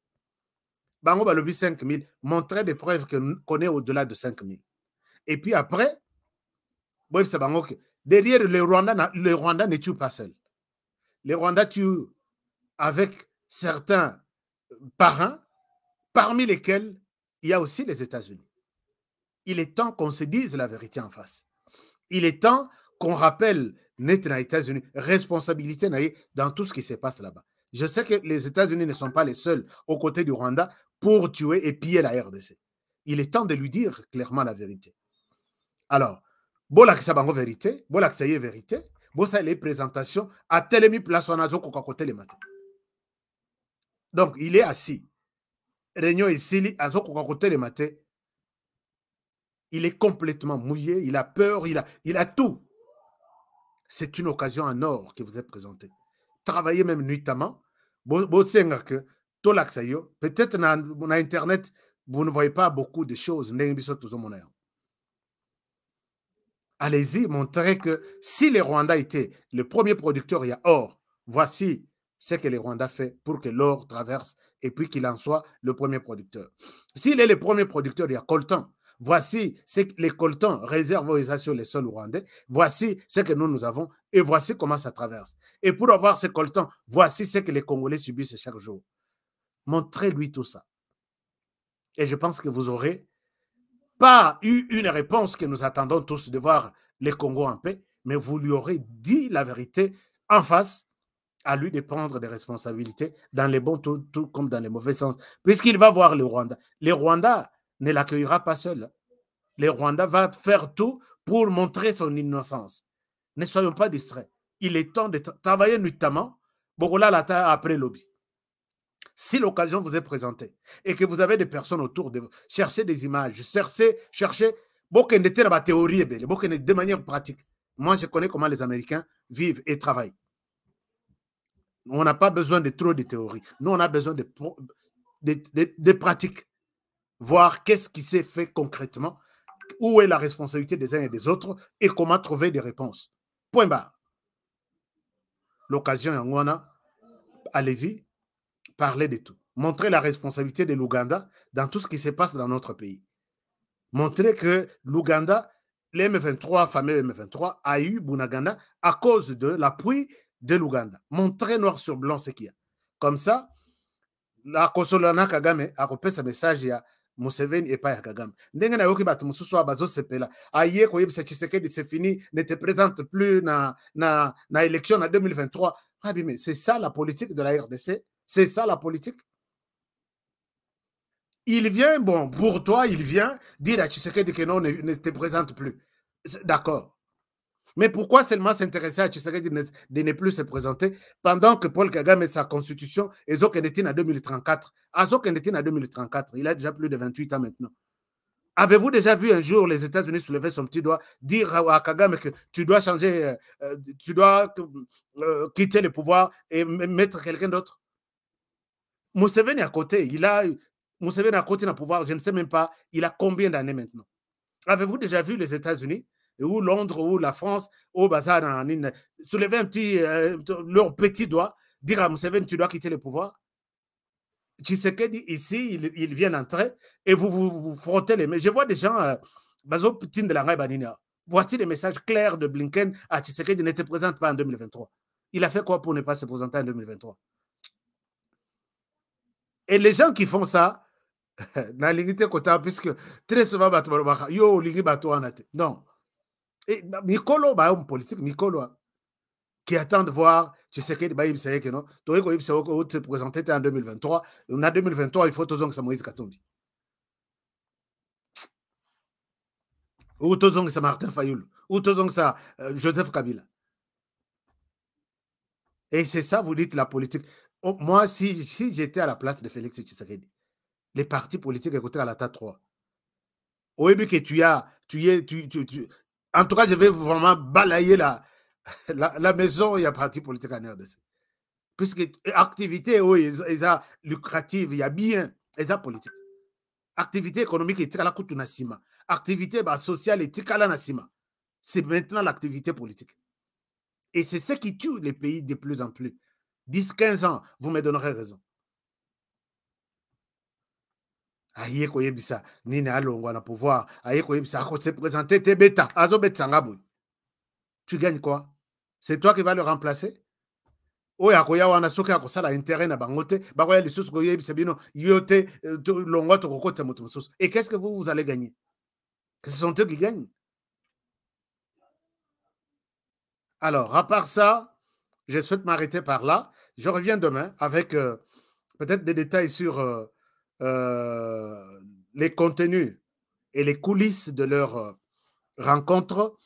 Bango Balobi 5 000, montrer des preuves qu'on est au-delà de 5 000. Et puis après, derrière le Rwanda ne tue pas seul. Le Rwanda tue avec certains parrains, parmi lesquels il y a aussi les États-Unis. Il est temps qu'on se dise la vérité en face. Il est temps qu'on rappelle les États-Unis, responsabilité dans tout ce qui se passe là-bas. Je sais que les États-Unis ne sont pas les seuls aux côtés du Rwanda pour tuer et piller la RDC. Il est temps de lui dire clairement la vérité. Alors, Bola Kisabango vérité, Bola Kisaye vérité, Bosa les présentations à Telemi Place Wanazo Kokakote les matins. Donc, il est assis. Réunion ici, à Kokakote les matins. Il est complètement mouillé, il a peur, il a tout. C'est une occasion en or qui vous est présentée. Travaillez même nuitamment. Peut-être dans Internet, vous ne voyez pas beaucoup de choses. Allez-y, montrez que si les Rwandais étaient le premier producteur, il y a or. Voici ce que les Rwandais fait pour que l'or traverse et puis qu'il en soit le premier producteur. S'il est le premier producteur, il y a coltan. Voici ce que les coltans réservent sur les sols rwandais. Voici ce que nous avons et voici comment ça traverse. Et pour avoir ces coltans, voici ce que les Congolais subissent chaque jour. Montrez-lui tout ça. Et je pense que vous n'aurez pas eu une réponse que nous attendons tous de voir les Congos en paix, mais vous lui aurez dit la vérité en face, à lui de prendre des responsabilités dans les bons tout comme dans les mauvais sens. Puisqu'il va voir le Rwanda. Les Rwandais ne l'accueillera pas seul. Le Rwanda va faire tout pour montrer son innocence. Ne soyons pas distraits. Il est temps de travailler nuitamment. Bogola Lata après lobby. Si l'occasion vous est présentée et que vous avez des personnes autour de vous, cherchez des images, cherchez de théorie, de manière pratique. Moi, je connais comment les Américains vivent et travaillent. On n'a pas besoin de trop de théorie. Nous, on a besoin de pratiques. Voir qu'est-ce qui s'est fait concrètement, où est la responsabilité des uns et des autres et comment trouver des réponses. Point barre. L'occasion est en allez-y, parlez de tout. Montrez la responsabilité de l'Ouganda dans tout ce qui se passe dans notre pays. Montrez que l'Ouganda, les M23, fameux M23, a eu Bunagana à cause de l'appui de l'Ouganda. Montrez noir sur blanc ce qu'il y a. Comme ça, la Kosolana Kagame a repéré ce message à Museveni et pas à Kagame. Ndenge na yoki batu mususu abazo sepela. Aye ko yebisa Tshisekedi c'est fini, ne te présente plus na élection en 2023. Ah mais c'est ça la politique de la RDC, C'est ça la politique. Il vient, bon, pour toi, il vient dire à Tshisekedi que non, ne te présente plus. D'accord. Mais pourquoi seulement s'intéresser à Tshisekedi de ne plus se présenter pendant que Paul Kagame et sa constitution, Ezo Kenetin en 2034, Azo Kenetin en 2034, il a déjà plus de 28 ans maintenant. Avez-vous déjà vu un jour les États-Unis soulever son petit doigt, dire à Kagame que tu dois changer, tu dois quitter le pouvoir et mettre quelqu'un d'autre? Museveni à côté, Museveni à côté dans le pouvoir, je ne sais même pas, il a combien d'années maintenant? Avez-vous déjà vu les États-Unis, ou Londres, ou la France, ou Bazar, soulever un petit, leur petit doigt, dire à Museveni, tu dois quitter le pouvoir? Tshisekedi, ici, il vient d'entrer et vous frottez les mains. Je vois des gens, voici les messages clairs de Blinken à Tshisekedi, ne te présente pas en 2023. Il a fait quoi pour ne pas se présenter en 2023? Et les gens qui font ça, puisque très souvent, non. Et Mikolo, politique, Mikolo, qui attend de voir, tu sais que non, tu te présenter en 2023, en 2023, il faut que ça Moïse Katumbi. Ou que ça Martin Fayoul, ou que ça Joseph Kabila. Et c'est ça, vous dites la politique. Moi, si j'étais à la place de Félix Tshisekedi, les partis politiques écoutaient à la tête 3. Au début que en tout cas, je vais vraiment balayer la maison, il y a parti politique en RDC. Puisque activité, il y a lucrative, il y a bien, il y a politique. Activité économique, il y a la coupe nassima. Activité sociale, il y a la nassima. C'est maintenant l'activité politique. Et c'est ce qui tue les pays de plus en plus. 10-15 ans, vous me donnerez raison. Aïe koyebisa nini alongwa na pouvoir aïe koyebisa à se présenter te beta azo beta ngabou. Tu gagnes quoi? C'est toi qui vas le remplacer? Oya koya wana soki akosala intérêt na bangote bakoya lisusu koyebisa bino yote longwa to kokota moto mosusu. Et qu'est-ce que vous allez gagner? Ce sont eux qui gagnent. Alors, à part ça, je souhaite m'arrêter par là. Je reviens demain avec peut-être des détails sur les contenus et les coulisses de leur rencontre.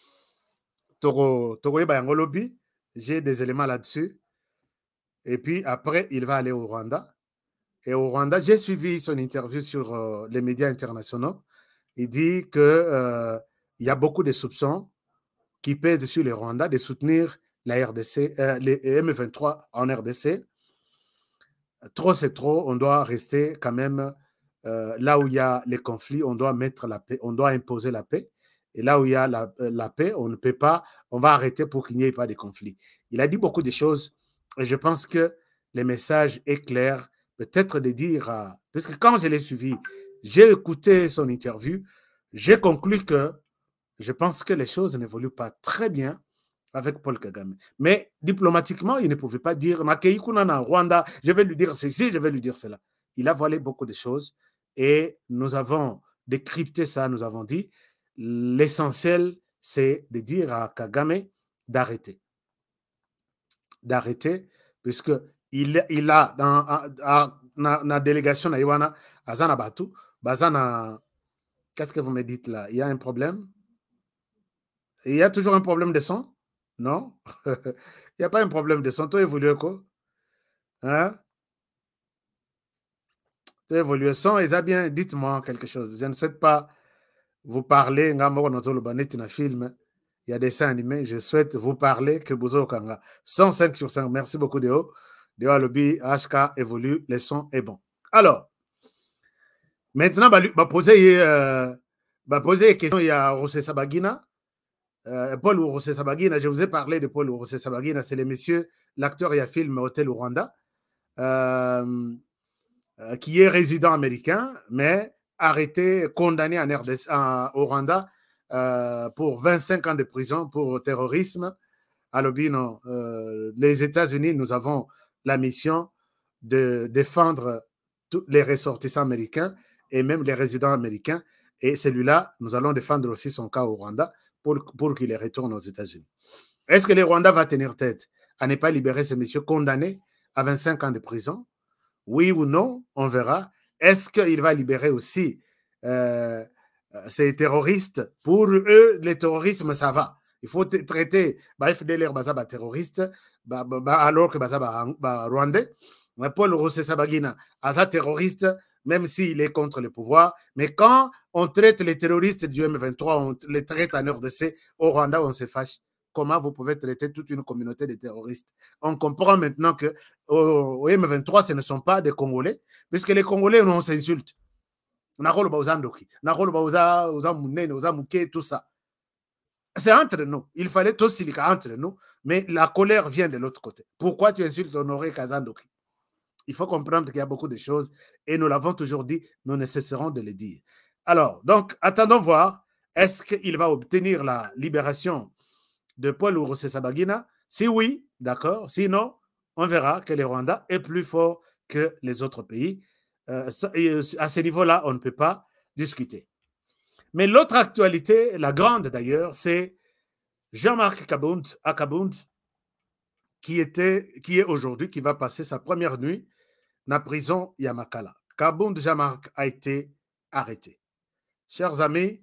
J'ai des éléments là-dessus. Et puis après, il va aller au Rwanda. Et au Rwanda, j'ai suivi son interview sur les médias internationaux. Il dit qu'il y a beaucoup de soupçons qui pèsent sur les Rwandais de soutenir la RDC, les M23 en RDC. Trop, c'est trop. On doit rester quand même là où il y a les conflits. On doit mettre la paix. On doit imposer la paix. Et là où il y a la paix, on ne peut pas. On va arrêter pour qu'il n'y ait pas de conflits. Il a dit beaucoup de choses. Et je pense que le message est clair. Peut-être de dire... parce que quand je l'ai suivi, j'ai écouté son interview. J'ai conclu que je pense que les choses n'évoluent pas très bien avec Paul Kagame. Mais diplomatiquement, il ne pouvait pas dire Makei Kunana, Rwanda, je vais lui dire ceci, je vais lui dire cela. Il a voilé beaucoup de choses et nous avons décrypté ça, nous avons dit l'essentiel, c'est de dire à Kagame d'arrêter. D'arrêter, puisque il a dans la délégation à Iwana, Azana Batu, Bazana, qu'est-ce que vous me dites là? Il y a un problème? Il y a toujours un problème de son? Non? Il n'y a pas un problème de son. Tu évolues quoi? Hein? Tu évolues son. Et ça bien, dites-moi quelque chose. Je ne souhaite pas vous parler. Il y a des dessins animés. Je souhaite vous parler que Bouzo Kanga. 105 sur 5. Merci beaucoup, Deo. Deo Alobi, HK évolue. Le son est bon. Alors, maintenant, je vais poser une question. Il y a Rosé Sabagina. Paul Urusesabagina, je vous ai parlé de Paul Urusesabagina, c'est le monsieur, l'acteur et le film Hôtel Rwanda, qui est résident américain, mais arrêté, condamné au Rwanda pour 25 ans de prison pour terrorisme. À l'Obino, les États-Unis, nous avons la mission de défendre tous les ressortissants américains et même les résidents américains. Et celui-là, nous allons défendre aussi son cas au Rwanda pour qu'il retourne aux États-Unis. Est-ce que le Rwanda va tenir tête à ne pas libérer ce monsieur condamné à 25 ans de prison? Oui ou non, on verra. Est-ce qu'il va libérer aussi ces terroristes? Pour eux, le terrorisme, ça va. Il faut traiter FDLR bazaba terroriste, alors que bazaba rwandais. Paul Rusesabagina, Aza terroriste, même s'il est contre le pouvoir. Mais quand on traite les terroristes du M23, on les traite en RDC, au Rwanda, on se fâche. Comment vous pouvez traiter toute une communauté de terroristes? On comprend maintenant que au M23, ce ne sont pas des Congolais, puisque les Congolais, on s'insulte. Tout ça. C'est entre nous. Il fallait tout silica entre nous, mais la colère vient de l'autre côté. Pourquoi tu insultes Honoré Kazandoki? Il faut comprendre qu'il y a beaucoup de choses, et nous l'avons toujours dit, nous ne cesserons de le dire. Alors, donc, attendons voir, est-ce qu'il va obtenir la libération de Paul Rusesabagina? Si oui, d'accord. Sinon, on verra que le Rwanda est plus fort que les autres pays. À ce niveau-là, on ne peut pas discuter. Mais l'autre actualité, la grande d'ailleurs, c'est Jean-Marc Akabound, qui est aujourd'hui, qui va passer sa première nuit dans la prison Yamakala. Kabound Jean-Marc a été arrêté. Chers amis,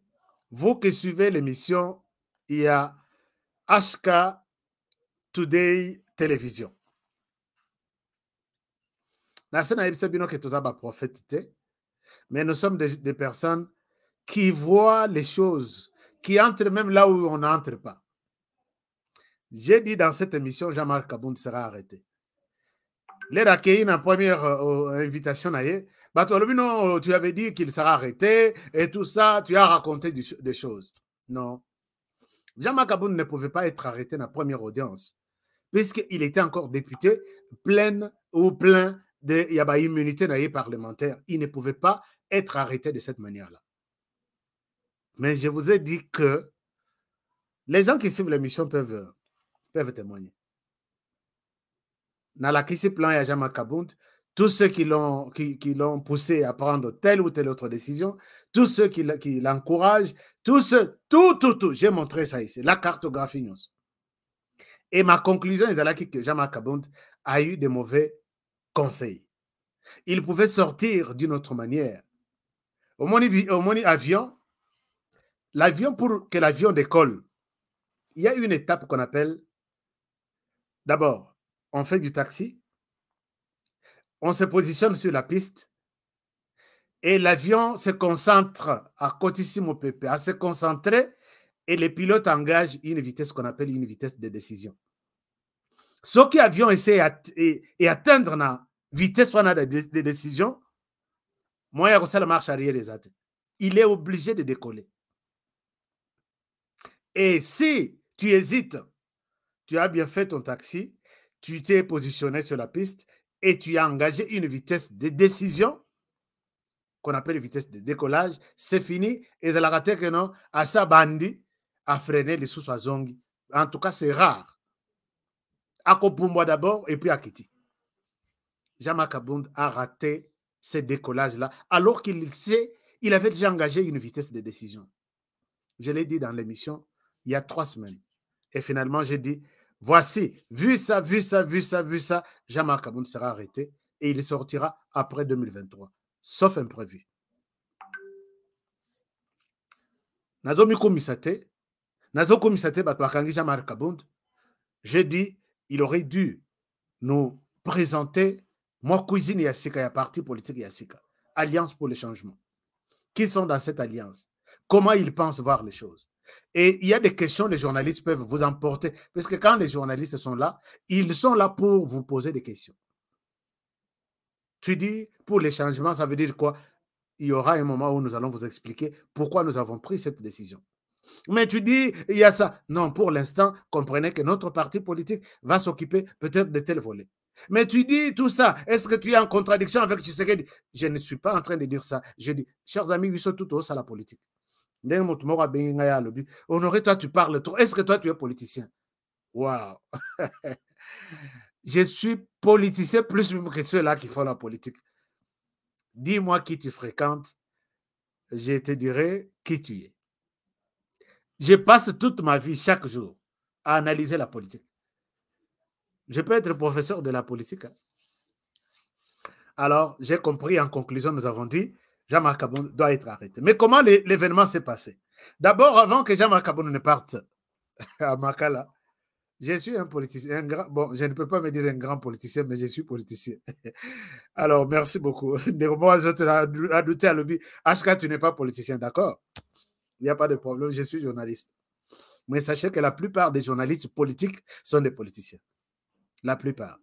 vous qui suivez l'émission, il y a HK Today Télévision. Mais nous sommes des personnes qui voient les choses, qui entrent même là où on n'entre pas. J'ai dit dans cette émission, Jean-Marc Kabound sera arrêté. Les accueillis dans la première invitation, tu avais dit qu'il sera arrêté et tout ça, tu as raconté des choses. Non. Jean-Marc Kabound ne pouvait pas être arrêté dans la première audience, puisqu'il était encore député plein de immunité parlementaire. Il ne pouvait pas être arrêté de cette manière-là. Mais je vous ai dit que les gens qui suivent l'émission peuvent témoigner. Dans la question plan, il y a Jean-Marc Kabound, tous ceux qui l'ont poussé à prendre telle ou telle autre décision, tous ceux qui l'encouragent, tout. J'ai montré ça ici, la cartographie. Et ma conclusion est que Jean-Marc Kabound a eu de mauvais conseils. Il pouvait sortir d'une autre manière. Au moins avion, l'avion, pour que l'avion décolle, il y a une étape qu'on appelle, d'abord, on fait du taxi, on se positionne sur la piste et l'avion se concentre à cotissimo pp, à se concentrer, et les pilotes engagent une vitesse qu'on appelle une vitesse de décision. Ce qui avion essaie et atteindre la vitesse de décision, moi, il y a la marche arrière des athées. Il est obligé de décoller. Et si tu hésites, tu as bien fait ton taxi, tu t'es positionné sur la piste et tu as engagé une vitesse de décision qu'on appelle une vitesse de décollage, c'est fini. Et la raté que non, à sa bandi à freiner les sous-soazongi. En tout cas, c'est rare. À Kopumba d'abord et puis à Kiti. Jean-Marc Kabound a raté ce décollage-là alors qu'il avait déjà engagé une vitesse de décision. Je l'ai dit dans l'émission il y a 3 semaines. Et finalement, j'ai dit, voici, vu ça, Jean-Marc Kabound sera arrêté et il sortira après 2023, sauf imprévu. Nazomi Komisate, Jean-Marc Kabound, j'ai dit, il aurait dû nous présenter moi cuisine Yassika, il y a parti politique Yassika, Alliance pour le changement. Qui sont dans cette alliance? Comment ils pensent voir les choses? Et il y a des questions, les journalistes peuvent vous emporter, parce que quand les journalistes sont là, ils sont là pour vous poser des questions. Tu dis, pour les changements, ça veut dire quoi? Il y aura un moment où nous allons vous expliquer pourquoi nous avons pris cette décision. Mais tu dis, il y a ça. Non, pour l'instant, comprenez que notre parti politique va s'occuper peut-être de tel volet. Mais tu dis tout ça, est-ce que tu es en contradiction avec Tshisekedi? Je ne suis pas en train de dire ça. Je dis, chers amis, ils sont tout à la politique. Honoré, toi, tu parles trop. Est-ce que toi, tu es politicien? Waouh! Je suis politicien plus même que ceux-là qui font la politique. Dis-moi qui tu fréquentes, je te dirai qui tu es. Je passe toute ma vie, chaque jour, à analyser la politique. Je peux être professeur de la politique. Hein. Alors, j'ai compris, en conclusion, nous avons dit, Jean-Marc Aboun doit être arrêté. Mais comment l'événement s'est passé? D'abord, avant que Jean-Marc Aboun ne parte à Makala, je suis un politicien, bon, je ne peux pas me dire un grand politicien, mais je suis politicien. Alors, merci beaucoup. Moi, je te l'ai douté à l'objet. HK, tu n'es pas politicien, d'accord? Il n'y a pas de problème, je suis journaliste. Mais sachez que la plupart des journalistes politiques sont des politiciens. La plupart.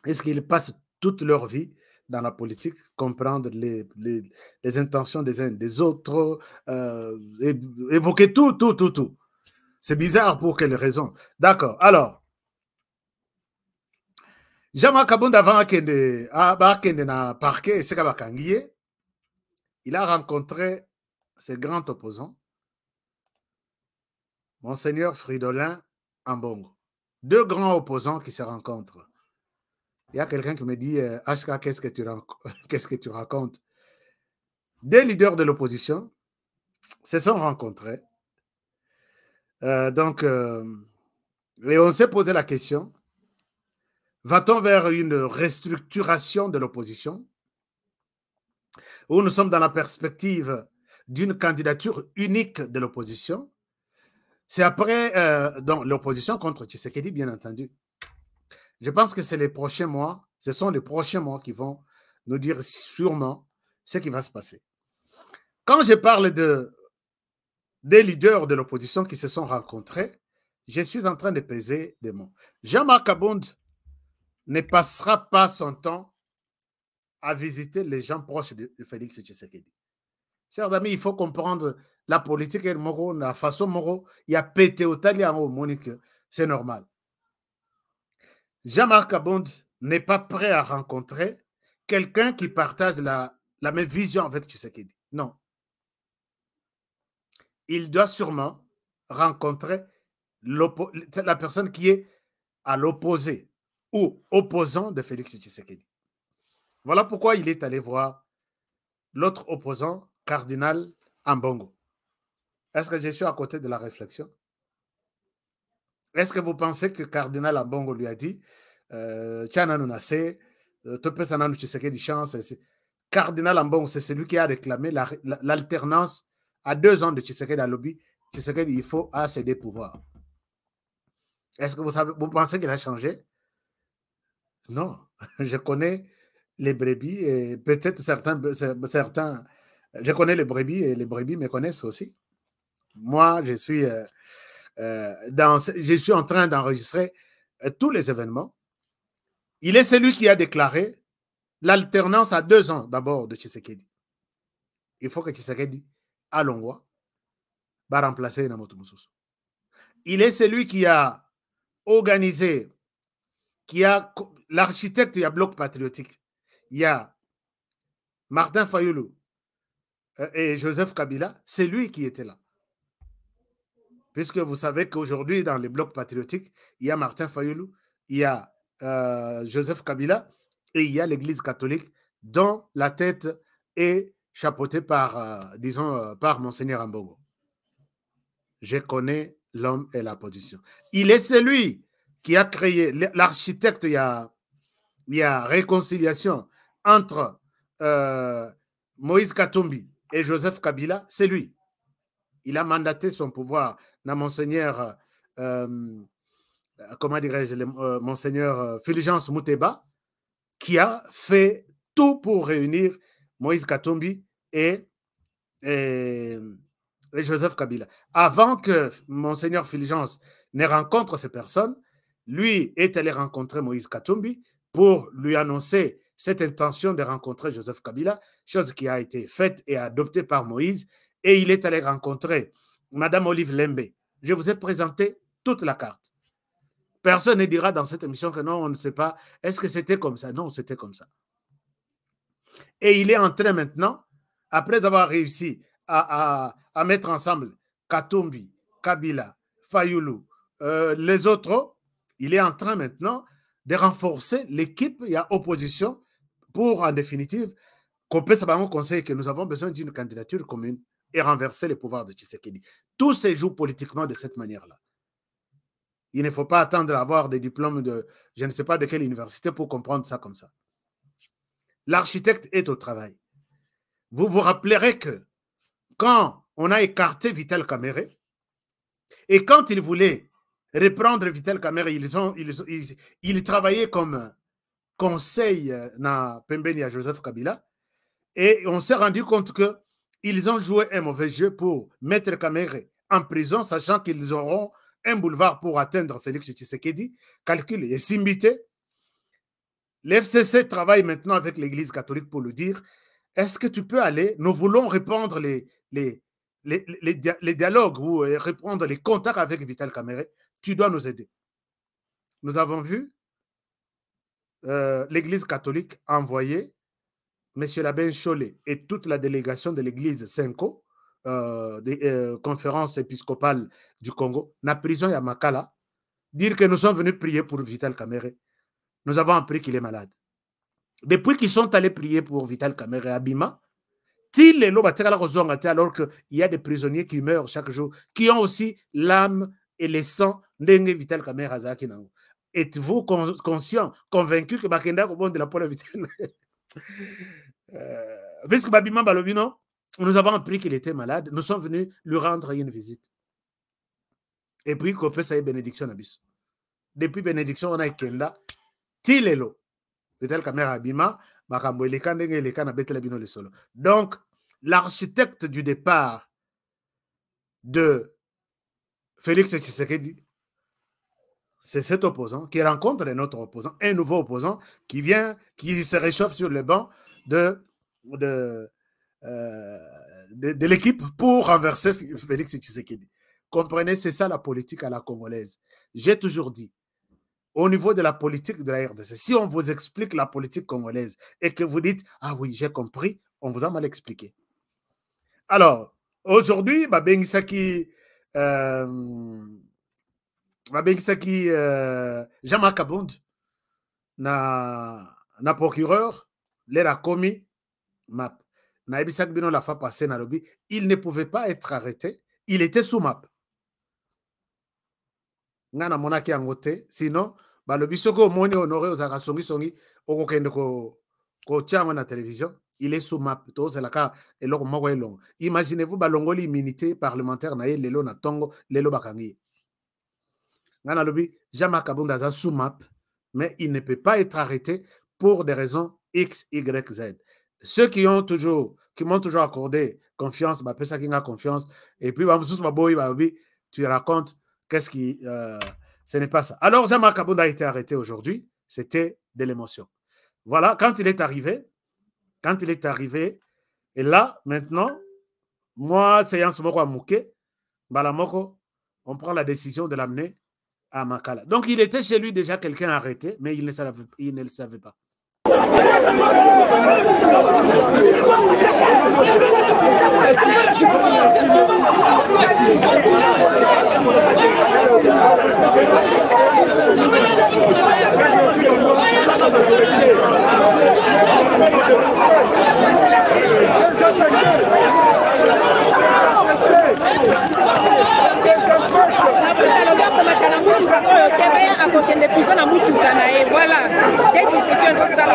Est-ce qu'ils passent toute leur vie dans la politique, comprendre les intentions des uns des autres, évoquer tout. C'est bizarre pour quelle raison. D'accord. Alors, Jean-Marc Aboun avant qu'il na parquet il a rencontré ses grands opposants, Monseigneur Fridolin Ambongo. Deux grands opposants qui se rencontrent. Il y a quelqu'un qui me dit, HK, qu'est-ce que tu racontes? Des leaders de l'opposition se sont rencontrés. Et on s'est posé la question, va-t-on vers une restructuration de l'opposition où nous sommes dans la perspective d'une candidature unique de l'opposition? C'est après l'opposition contre Tshisekedi, bien entendu. Je pense que c'est les prochains mois, ce sont les prochains mois qui vont nous dire sûrement ce qui va se passer. Quand je parle des leaders de l'opposition qui se sont rencontrés, je suis en train de peser des mots. Jean-Marc Aboun ne passera pas son temps à visiter les gens proches de Félix Tshisekedi. Chers amis, il faut comprendre la politique et la façon Moro, il y a pété au talion au Monique, c'est normal. Jean-Marc Aboun n'est pas prêt à rencontrer quelqu'un qui partage la même vision avec Tshisekedi. Non. Il doit sûrement rencontrer la personne qui est à l'opposé ou opposant de Félix Tshisekedi. Voilà pourquoi il est allé voir l'autre opposant, cardinal Ambongo. Est-ce que je suis à côté de la réflexion? Est-ce que vous pensez que cardinal Ambongo lui a dit cardinal Ambongo, c'est celui qui a réclamé l'alternance à 2 ans de Tshisekedi à Lobi. Tshisekedi, il faut accéder au pouvoir. Est-ce que vous pensez qu'il a changé? Non. Je connais les brebis et peut-être certains, je connais les brebis et les brebis me connaissent aussi. Moi, je suis en train d'enregistrer tous les événements. Il est celui qui a déclaré l'alternance à 2 ans d'abord de Tshisekedi. Il faut que Tshisekedi à Longwa va remplacer Namoto Moussous. Il est celui qui a organisé, l'architecte, il y a Bloc Patriotique. Il y a Martin Fayoulou et Joseph Kabila, c'est lui qui était là. Puisque vous savez qu'aujourd'hui, dans les blocs patriotiques, il y a Martin Fayoulou, il y a Joseph Kabila et il y a l'Église catholique dont la tête est chapeautée par, par Monseigneur Ambongo. Je connais l'homme et la position. Il est celui qui a créé, l'architecte, il y a réconciliation entre Moïse Katumbi et Joseph Kabila, c'est lui. Il a mandaté son pouvoir dans Monseigneur, comment dirais-je, Monseigneur Fulgence Mouteba, qui a fait tout pour réunir Moïse Katumbi et Joseph Kabila. Avant que Monseigneur Fulgence ne rencontre ces personnes, lui est allé rencontrer Moïse Katumbi pour lui annoncer cette intention de rencontrer Joseph Kabila, chose qui a été faite et adoptée par Moïse, et il est allé rencontrer Madame Olive Lembe. Je vous ai présenté toute la carte. Personne ne dira dans cette émission que non, on ne sait pas. Est-ce que c'était comme ça? Non, c'était comme ça. Et il est en train maintenant, après avoir réussi à mettre ensemble Katumbi, Kabila, Fayoulou, les autres, il est en train maintenant de renforcer l'équipe. Il y a opposition pour, en définitive, couper ce conseil que nous avons besoin d'une candidature commune et renverser le pouvoir de Tshisekedi. Tout se joue politiquement de cette manière-là. Il ne faut pas attendre à avoir des diplômes de je ne sais pas de quelle université pour comprendre ça comme ça. l'architecte est au travail. Vous vous rappellerez que quand on a écarté Vital Kamerhe, et quand ils voulaient reprendre Vital Kamerhe, ils travaillaient comme conseil na Pembeni à Joseph Kabila, et on s'est rendu compte qu'ils ont joué un mauvais jeu pour mettre Kamerhe en prison, sachant qu'ils auront un boulevard pour atteindre Félix Tshisekedi. Calcul et simbité. L'FCC travaille maintenant avec l'Église catholique pour le dire. Est-ce que tu peux aller? Nous voulons répondre les dialogues ou répondre les contacts avec Vital Kamerhe. Tu dois nous aider. Nous avons vu l'Église catholique envoyer M. l'abbé Cholet et toute la délégation de l'Église Senko, conférence épiscopale du Congo, na prison à Makala, dire que nous sommes venus prier pour Vital Kamerhe. Nous avons appris qu'il est malade. Depuis qu'ils sont allés prier pour Vital Kamerhe à Bima, alors qu'il y a des prisonniers qui meurent chaque jour, qui ont aussi l'âme et le sang de Vital Kamerhe. Êtes-vous conscient, convaincu que Bakenda au bon de la Pole Vital puisque Babima Balobino, nous avons appris qu'il était malade, nous sommes venus lui rendre une visite. Et puis, qu'on peut savoir bénédiction à bis. Depuis bénédiction, on a Kenda, Tilelo. Donc, l'architecte du départ de Félix Tshisekedi, c'est cet opposant qui rencontre un autre opposant, un nouveau opposant qui vient, qui se réchauffe sur le banc de l'équipe pour renverser Félix Tshisekedi. Comprenez, c'est ça la politique à la congolaise. J'ai toujours dit, au niveau de la politique de la RDC, si on vous explique la politique congolaise et que vous dites « Ah oui, j'ai compris », on vous a mal expliqué. Alors, aujourd'hui, Jean-Marc Abound, na procureur, l'air a commis, il ne pouvait pas être arrêté, il était sous map. Ngana monaki angote, sinon balobi soko moni honoré aux songi songi okokende ko tiama na télévision, il est sous map to zelaka eloko moko elongo. Imaginez-vous balongoli immunité parlementaire na lelo na tongo lelo bakangi. Ngana lobi Jean-Marc Abound aza sous map, mais il ne peut pas être arrêté pour des raisons X, Y, Z. Ceux qui m'ont toujours accordé confiance, bah ça qui a confiance, et puis tu racontes qu'est-ce qui... ce n'est pas ça. Alors, Jean-Marc Abound a été arrêté aujourd'hui. C'était de l'émotion. Voilà, quand il est arrivé, et là, maintenant, moi, séance moko à Mouké, Balamoko, on prend la décision de l'amener à Makala. Donc, il était chez lui déjà quelqu'un arrêté, mais il ne le savait pas. Voilà, des discussions sur ça.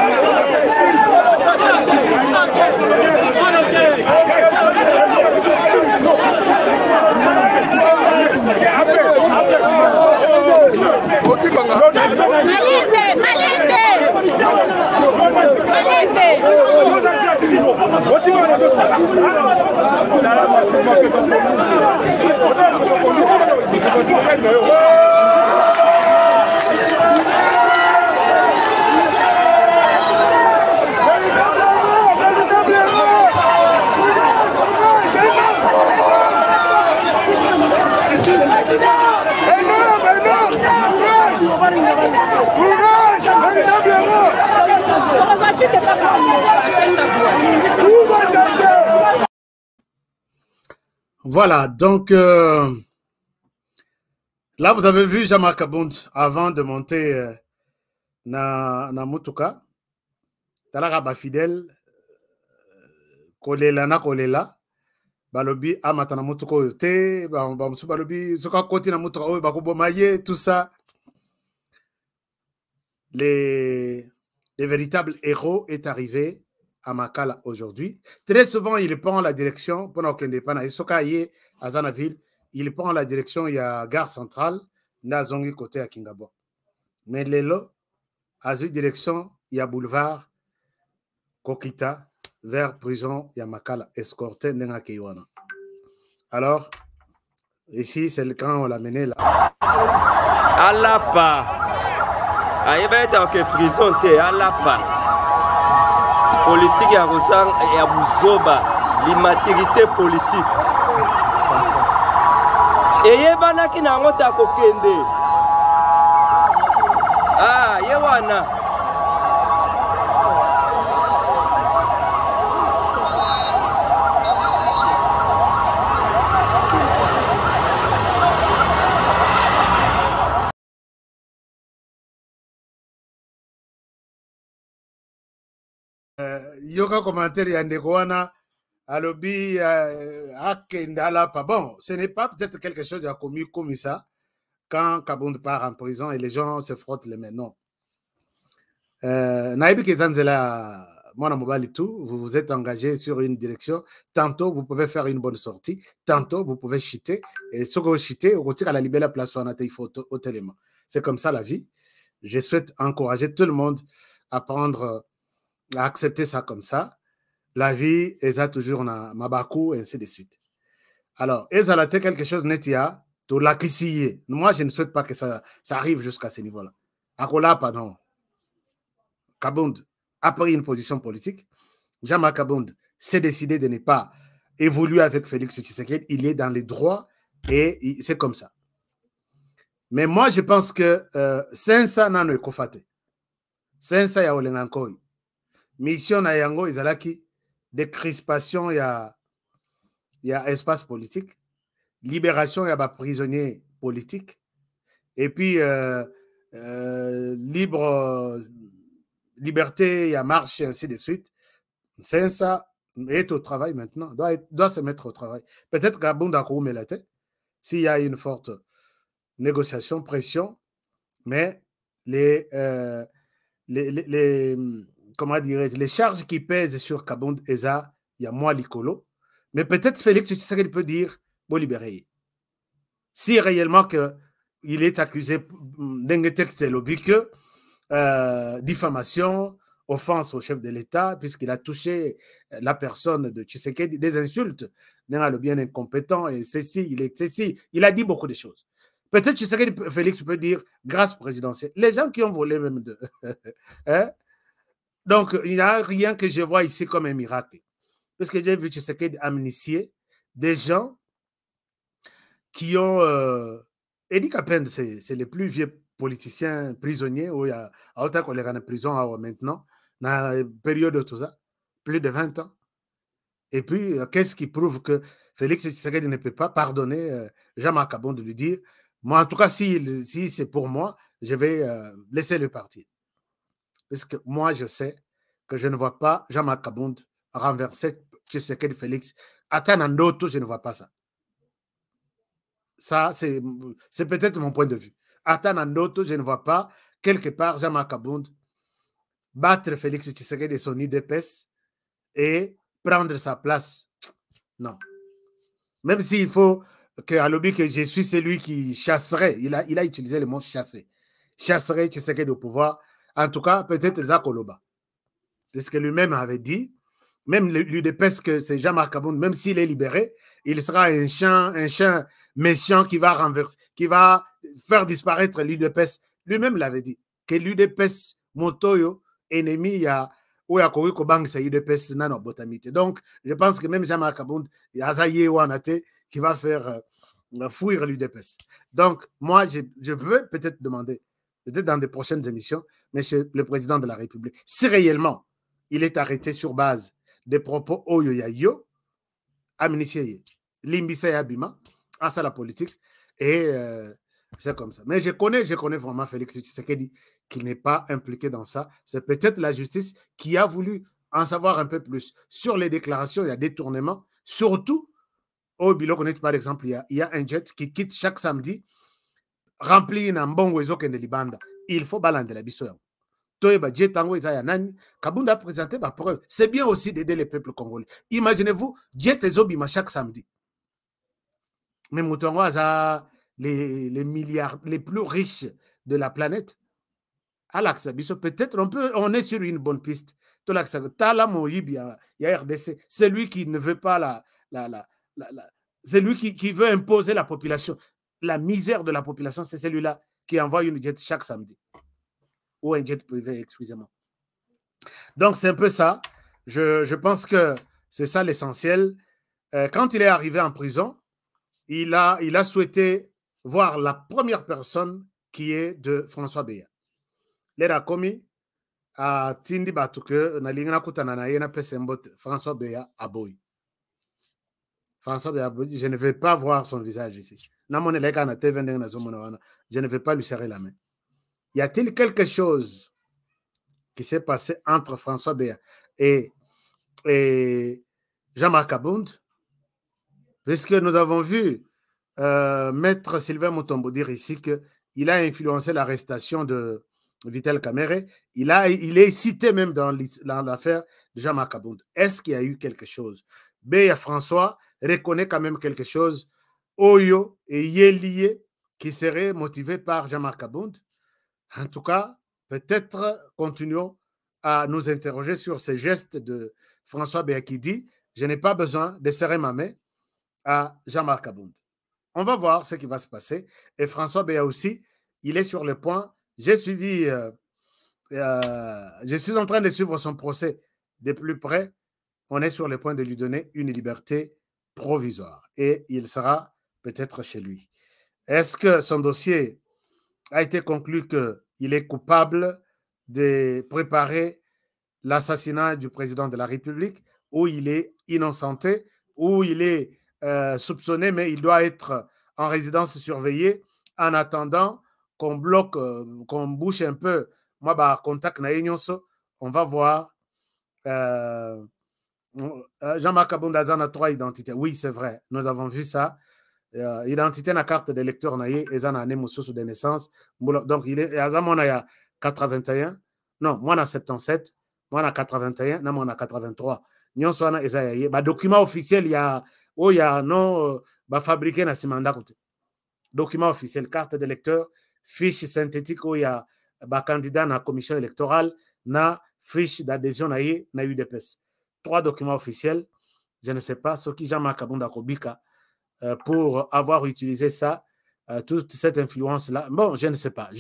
Voilà, donc là vous avez vu Jean-Marc Abound avant de monter na Mutuka. Talaka ba fidèle kolela na kolela balobi amata na Mutuka oyote ba musu balobi soka koti na Mutuka oyo bakoboma ye tout ça. Les le véritable héros est arrivé à Makala aujourd'hui. Très souvent, il prend la direction, pendant qu'il n'est pas à Zanaville, il prend la direction, il y a gare centrale, Nazongi côté à Kingabo. Mais Lelo, à cette direction, il y a boulevard Kokita, vers prison, il y a Makala, escorté Nenga Kiwana. Alors, ici, c'est le camp, on l'a mené là. Alapa. Aïe, que prison, t'es Alapa. Politique ya Rosang et Abouzoba, l'immaturité politique. Et yebana ki na ngota kokende. Ah, yewana. Yoga commentaire Yandekoana, Alobi Akendalapa. Bon, ce n'est pas peut-être quelque chose de commis comme ça quand Kabound part en prison et les gens se frottent les mains. Non. Naïbi Kezanzela, moi, vous vous êtes engagé sur une direction. Tantôt, vous pouvez faire une bonne sortie. Tantôt, vous pouvez cheater. Et ce que vous cheatez, vous retirez à la libelle place il faut au télément. C'est comme ça la vie. Je souhaite encourager tout le monde à prendre, à accepter ça comme ça. La vie, elle a toujours Mabaku et ainsi de suite. Alors, elle a quelque chose netia, de l'acquisier. Moi, je ne souhaite pas que ça arrive jusqu'à ce niveau-là. Akola, pardon. Kabound a pris une position politique. Jean-Marc Kabound s'est décidé de ne pas évoluer avec Félix Tshisekedi. Il est dans les droits et c'est comme ça. Mais moi, je pense que Sensa n'a pas été Sensa ya Olengankoi. Mission na yango izalaki décrispation ya espace politique, libération ya ba prisonniers politiques et puis liberté ya marche et ainsi de suite. Sensa est au travail maintenant, doit se mettre au travail. Peut-être Kabound a couru la tête s'il y a une forte négociation, pression, mais comment dirais-je, les charges qui pèsent sur Kabound Eza, il y a moi l'icolo, mais peut-être Félix Tshisekedi peut dire, bon libérer. Si réellement il est accusé d'un texte lobby que diffamation, offense au chef de l'État, puisqu'il a touché la personne de Tshisekedi, des insultes, le bien incompétent, et ceci, il a dit beaucoup de choses. Peut-être Tshisekedi, Félix peut dire grâce présidentielle. Les gens qui ont volé même de... hein? Donc, il n'y a rien que je vois ici comme un miracle. Parce que j'ai vu Tshisekedi amnistier des gens qui ont... Edi Kapende, c'est les plus vieux politiciens prisonniers, où il y a autant qu'on les rend en prison maintenant, dans la période de tout ça, plus de 20 ans. Et puis, qu'est-ce qui prouve que Félix Tshisekedi ne peut pas pardonner Jean-Marc Kabound de lui dire, moi, en tout cas, si c'est pour moi, je vais laisser le parti. Parce que moi, je sais que je ne vois pas Jean-Marc Kabound renverser Tshisekedi Félix. Attends, d'autres, je ne vois pas ça. Ça, c'est peut-être mon point de vue. Attends, d'autres, je ne vois pas quelque part Jean-Marc Kabound battre Félix Tshisekedi de son IDPS et prendre sa place. Non. Même s'il faut qu'à l'objet que je suis celui qui chasserait, il a utilisé le mot chasser. Chasserait Tshisekedi au pouvoir. En tout cas, peut-être Zak Oloba. C'est ce que lui-même avait dit. Même l'UDPS, que c'est Jean-Marc Kabound, même s'il est libéré, il sera un chien méchant qui va renverser, qui va faire disparaître l'UDPS. Lui-même l'avait dit. Que l'UDPS, Motoyo, ennemi, il y a où il y a l'UDPS, non, botamité. Donc, je pense que même Jean-Marc Kabound, il y a Zaye Ouanate qui va faire fuir l'UDPS. Donc, moi, je veux peut-être demander, peut-être dans des prochaines émissions, Monsieur le Président de la République, si réellement il est arrêté sur base des propos Oyo Yayo, amnistié, Limbisa Yabima, à ça la politique, et c'est comme ça. Mais je connais vraiment Félix Tshisekedi qui n'est pas impliqué dans ça. C'est peut-être la justice qui a voulu en savoir un peu plus sur les déclarations, il y a détournement, surtout au Bilo, par exemple, il y a un jet qui quitte chaque samedi, rempli d'un bon oiseau qui est de Libanda. Il faut balander la biso. Kabunda a présenté ma preuve. C'est bien aussi d'aider les peuples congolais. Imaginez-vous, Jet et Zobima chaque samedi. Mais Moutongo a les milliards, les plus riches de la planète. Peut-être on est sur une bonne piste. Il y a RDC. C'est lui qui ne veut pas c'est lui qui veut imposer la population. La misère de la population, c'est celui-là qui envoie une jet chaque samedi. Ou un jet privé, excusez-moi. Donc, c'est un peu ça. Je pense que c'est ça l'essentiel. Quand il est arrivé en prison, il a souhaité voir la première personne qui est de François Beya. L'era commis à Tindi Batuke, Nalingana Kutanana, Yena Pesembot, François Beya Aboy. François Beya Aboy, je ne vais pas voir son visage ici. Je ne vais pas lui serrer la main. Y a-t-il quelque chose qui s'est passé entre François Beya et Jean-Marc Abound? Puisque nous avons vu Maître Sylvain Mutombo dire ici qu'il a influencé l'arrestation de Vital Kamerhe. Il est cité même dans l'affaire de Jean-Marc Abound. Est-ce qu'il y a eu quelque chose? Beya François reconnaît quand même quelque chose, Oyo et Yélié, qui serait motivé par Jean-Marc Abound. En tout cas, peut-être continuons à nous interroger sur ces gestes de François Beya qui dit « Je n'ai pas besoin de serrer ma main à Jean-Marc Abound ». On va voir ce qui va se passer. Et François Beya aussi, il est sur le point. J'ai suivi, je suis en train de suivre son procès de plus près. On est sur le point de lui donner une liberté provisoire. Et il sera peut-être chez lui. Est-ce que son dossier a été conclu qu'il est coupable de préparer l'assassinat du président de la République, ou il est innocenté, ou il est soupçonné, mais il doit être en résidence surveillée en attendant qu'on bloque, qu'on bouche un peu. Moi, contact na Enyonso, on va voir. Jean-Marc Abound a 3 identités. Oui, c'est vrai, nous avons vu ça. Identité na carte de lecteur naïe et zana ane mususu de naissance. Donc il est à moi na 81. Non, moi na 77, moi na 81, na moi na 83. Nyonso ana ezayaye. Ba document officiel ya non fabriqué na simanda côté. Document officiel, carte de lecteur, fiche synthétique où il y a candidat na commission électorale, na fiche d'adhésion na UDPS. 3 documents officiels. Je ne sais pas ce qui Jean-Marc Abound a Kobika pour avoir utilisé ça, toute cette influence-là. Bon, je ne sais pas.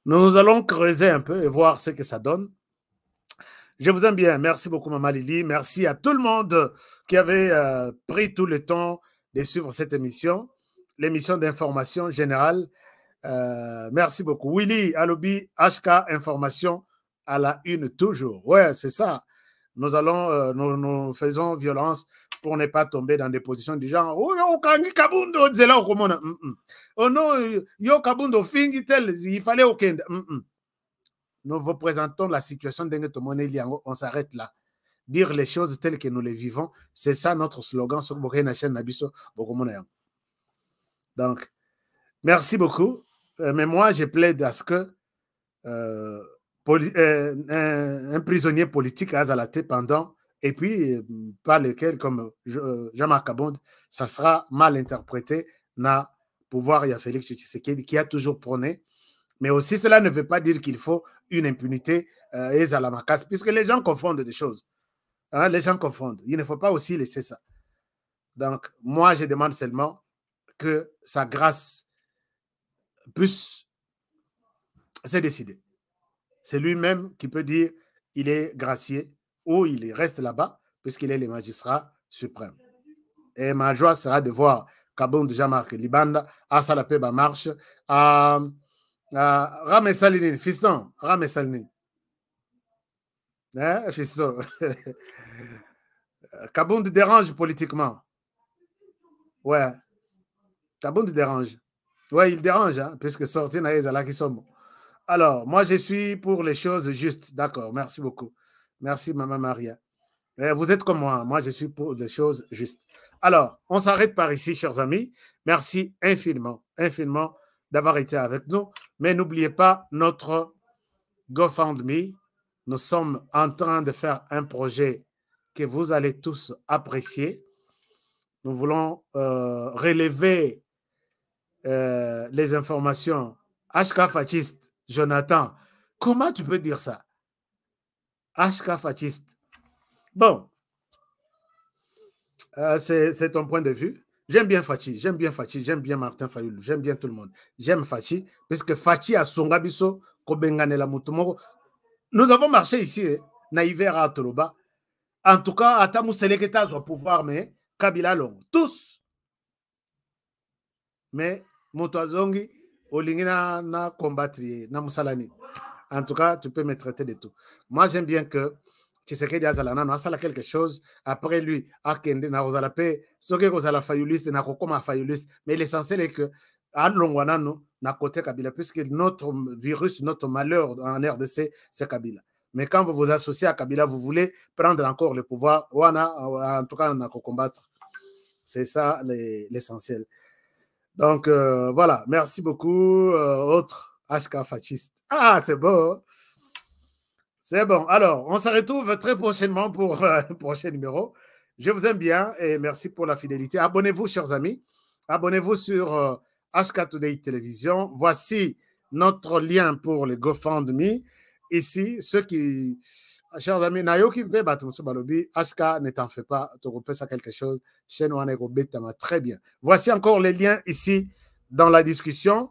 Nous allons creuser un peu et voir ce que ça donne. Je vous aime bien. Merci beaucoup, Maman Lili. Merci à tout le monde qui avait pris tout le temps de suivre cette émission, l'émission d'information générale. Merci beaucoup. Willy Alobi, HK Information à la une toujours. Ouais, c'est ça. Nous allons, nous faisons violence pour ne pas tomber dans des positions du genre oh non, yo Kabundo fingitel, il fallait aucun. Nous vous présentons la situation d'Enge Tomone Liango, on s'arrête là. Dire les choses telles que nous les vivons, c'est ça notre slogan sur Bokena chaîne Nabiso Bokomona. Donc, merci beaucoup. Mais moi, je plaide à ce que un prisonnier politique à Zalaté pendant, et puis par lequel, comme Jean-Marc Abound, ça sera mal interprété, na pouvoir, il y a Félix Tshisekedi qui a toujours prôné. Mais aussi, cela ne veut pas dire qu'il faut une impunité et Zalamakas, puisque les gens confondent des choses. Hein, les gens confondent. Il ne faut pas aussi laisser ça. Donc, moi, je demande seulement que sa grâce puisse se décider. C'est lui-même qui peut dire il est gracié ou il reste là-bas puisqu'il est le magistrat suprême. Et ma joie sera de voir Kabound Jean-Marc Libanda à Salapeba marche, à Rame Salini, fiston, Rame Salini. Hein, fiston. Kabound dérange politiquement. Ouais. Kabound dérange. Ouais, il dérange, hein, puisque sorti Naïzala qui sont. Alors, moi, je suis pour les choses justes. D'accord, merci beaucoup. Merci, Maman Maria. Vous êtes comme moi. Moi, je suis pour les choses justes. Alors, on s'arrête par ici, chers amis. Merci infiniment, infiniment d'avoir été avec nous. Mais n'oubliez pas notre GoFundMe, nous sommes en train de faire un projet que vous allez tous apprécier. Nous voulons relever les informations. HK fasciste, Jonathan, comment tu peux dire ça? HK fasciste. Bon, c'est ton point de vue. J'aime bien Fachi, j'aime bien Martin Fayoulou, j'aime bien tout le monde. J'aime Fachi, parce que Fachi a son gabiso, Kobenganela Mutumoro. Nous avons marché ici, Naïver à Toloba. En tout cas, Atamou Seleketa au pouvoir, mais Kabila Long, tous. Mais Motoazongi, Olingina na combattre, na Moussalani. En tout cas, tu peux me traiter de tout. Moi, j'aime bien que Tshisekedi Azalana, non, ça quelque chose. Après lui, Akende, na Rosalape, Soke Rosala Fayuliste, na Kokoma Fayuliste. Mais l'essentiel est que, à Longwanano, na côté Kabila, puisque notre virus, notre malheur en RDC, c'est Kabila. Mais quand vous vous associez à Kabila, vous voulez prendre encore le pouvoir, en tout cas, on a qu'à combattre. C'est ça l'essentiel. Donc, voilà. Merci beaucoup. Autre HK fasciste. Ah, c'est bon. C'est bon. Alors, on se retrouve très prochainement pour un prochain numéro. Je vous aime bien et merci pour la fidélité. Abonnez-vous, chers amis. Abonnez-vous sur HK Today Télévision. Voici notre lien pour le GoFundMe. Ici, ceux qui, chers amis, Nayoki Balobi, HK, ne t'en fais pas, tu repères ça quelque chose. Chaîne très bien. Voici encore les liens ici dans la discussion.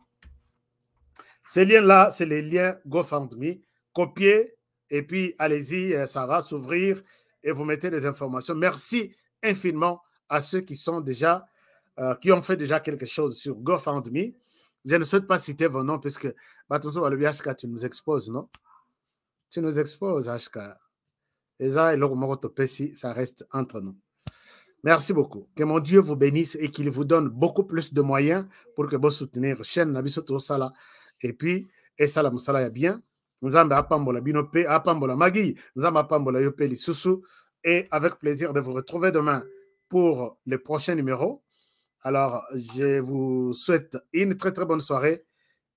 Ces liens-là, c'est les liens GoFundMe. Copiez et puis allez-y, ça va s'ouvrir et vous mettez des informations. Merci infiniment à ceux qui sont déjà, qui ont fait déjà quelque chose sur GoFundMe. Je ne souhaite pas citer vos noms puisque HK, tu nous exposes, non? Tu nous exposes, HK. Et ça, ça reste entre nous. Merci beaucoup. Que mon Dieu vous bénisse et qu'il vous donne beaucoup plus de moyens pour que vous souteniez la chaîne Nabisoto Sala. Et puis, et ça, la Moussala, bien. Nous avons Apambola Binope, Apambola Magui, nous avons Apambola Yopeli Soussou. Et avec plaisir de vous retrouver demain pour le prochain numéro. Alors, je vous souhaite une très très bonne soirée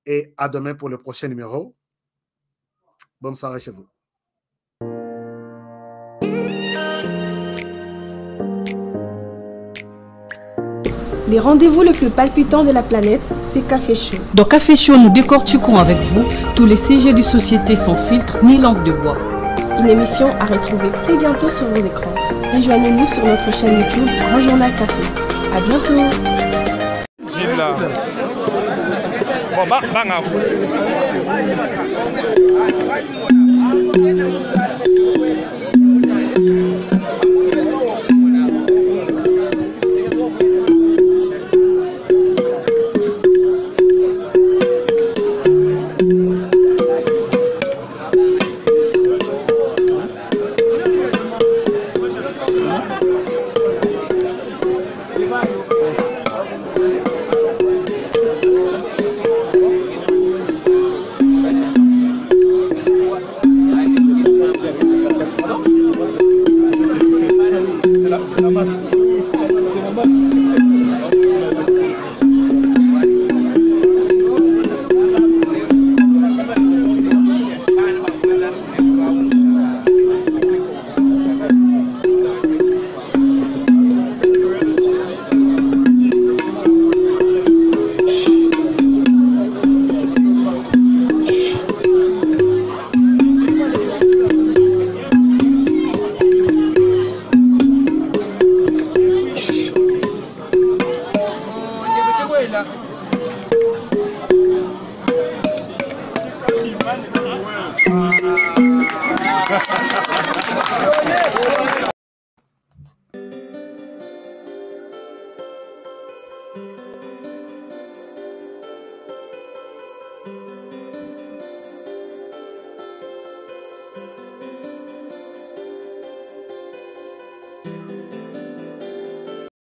et à demain pour le prochain numéro. Bonne soirée chez vous. Les rendez-vous le plus palpitant de la planète, c'est Café Show. Dans Café Show, nous décortiquons avec vous tous les sujets de société sans filtre ni langue de bois. Une émission à retrouver très bientôt sur vos écrans. Rejoignez-nous sur notre chaîne YouTube Grand Journal Café. À bientôt.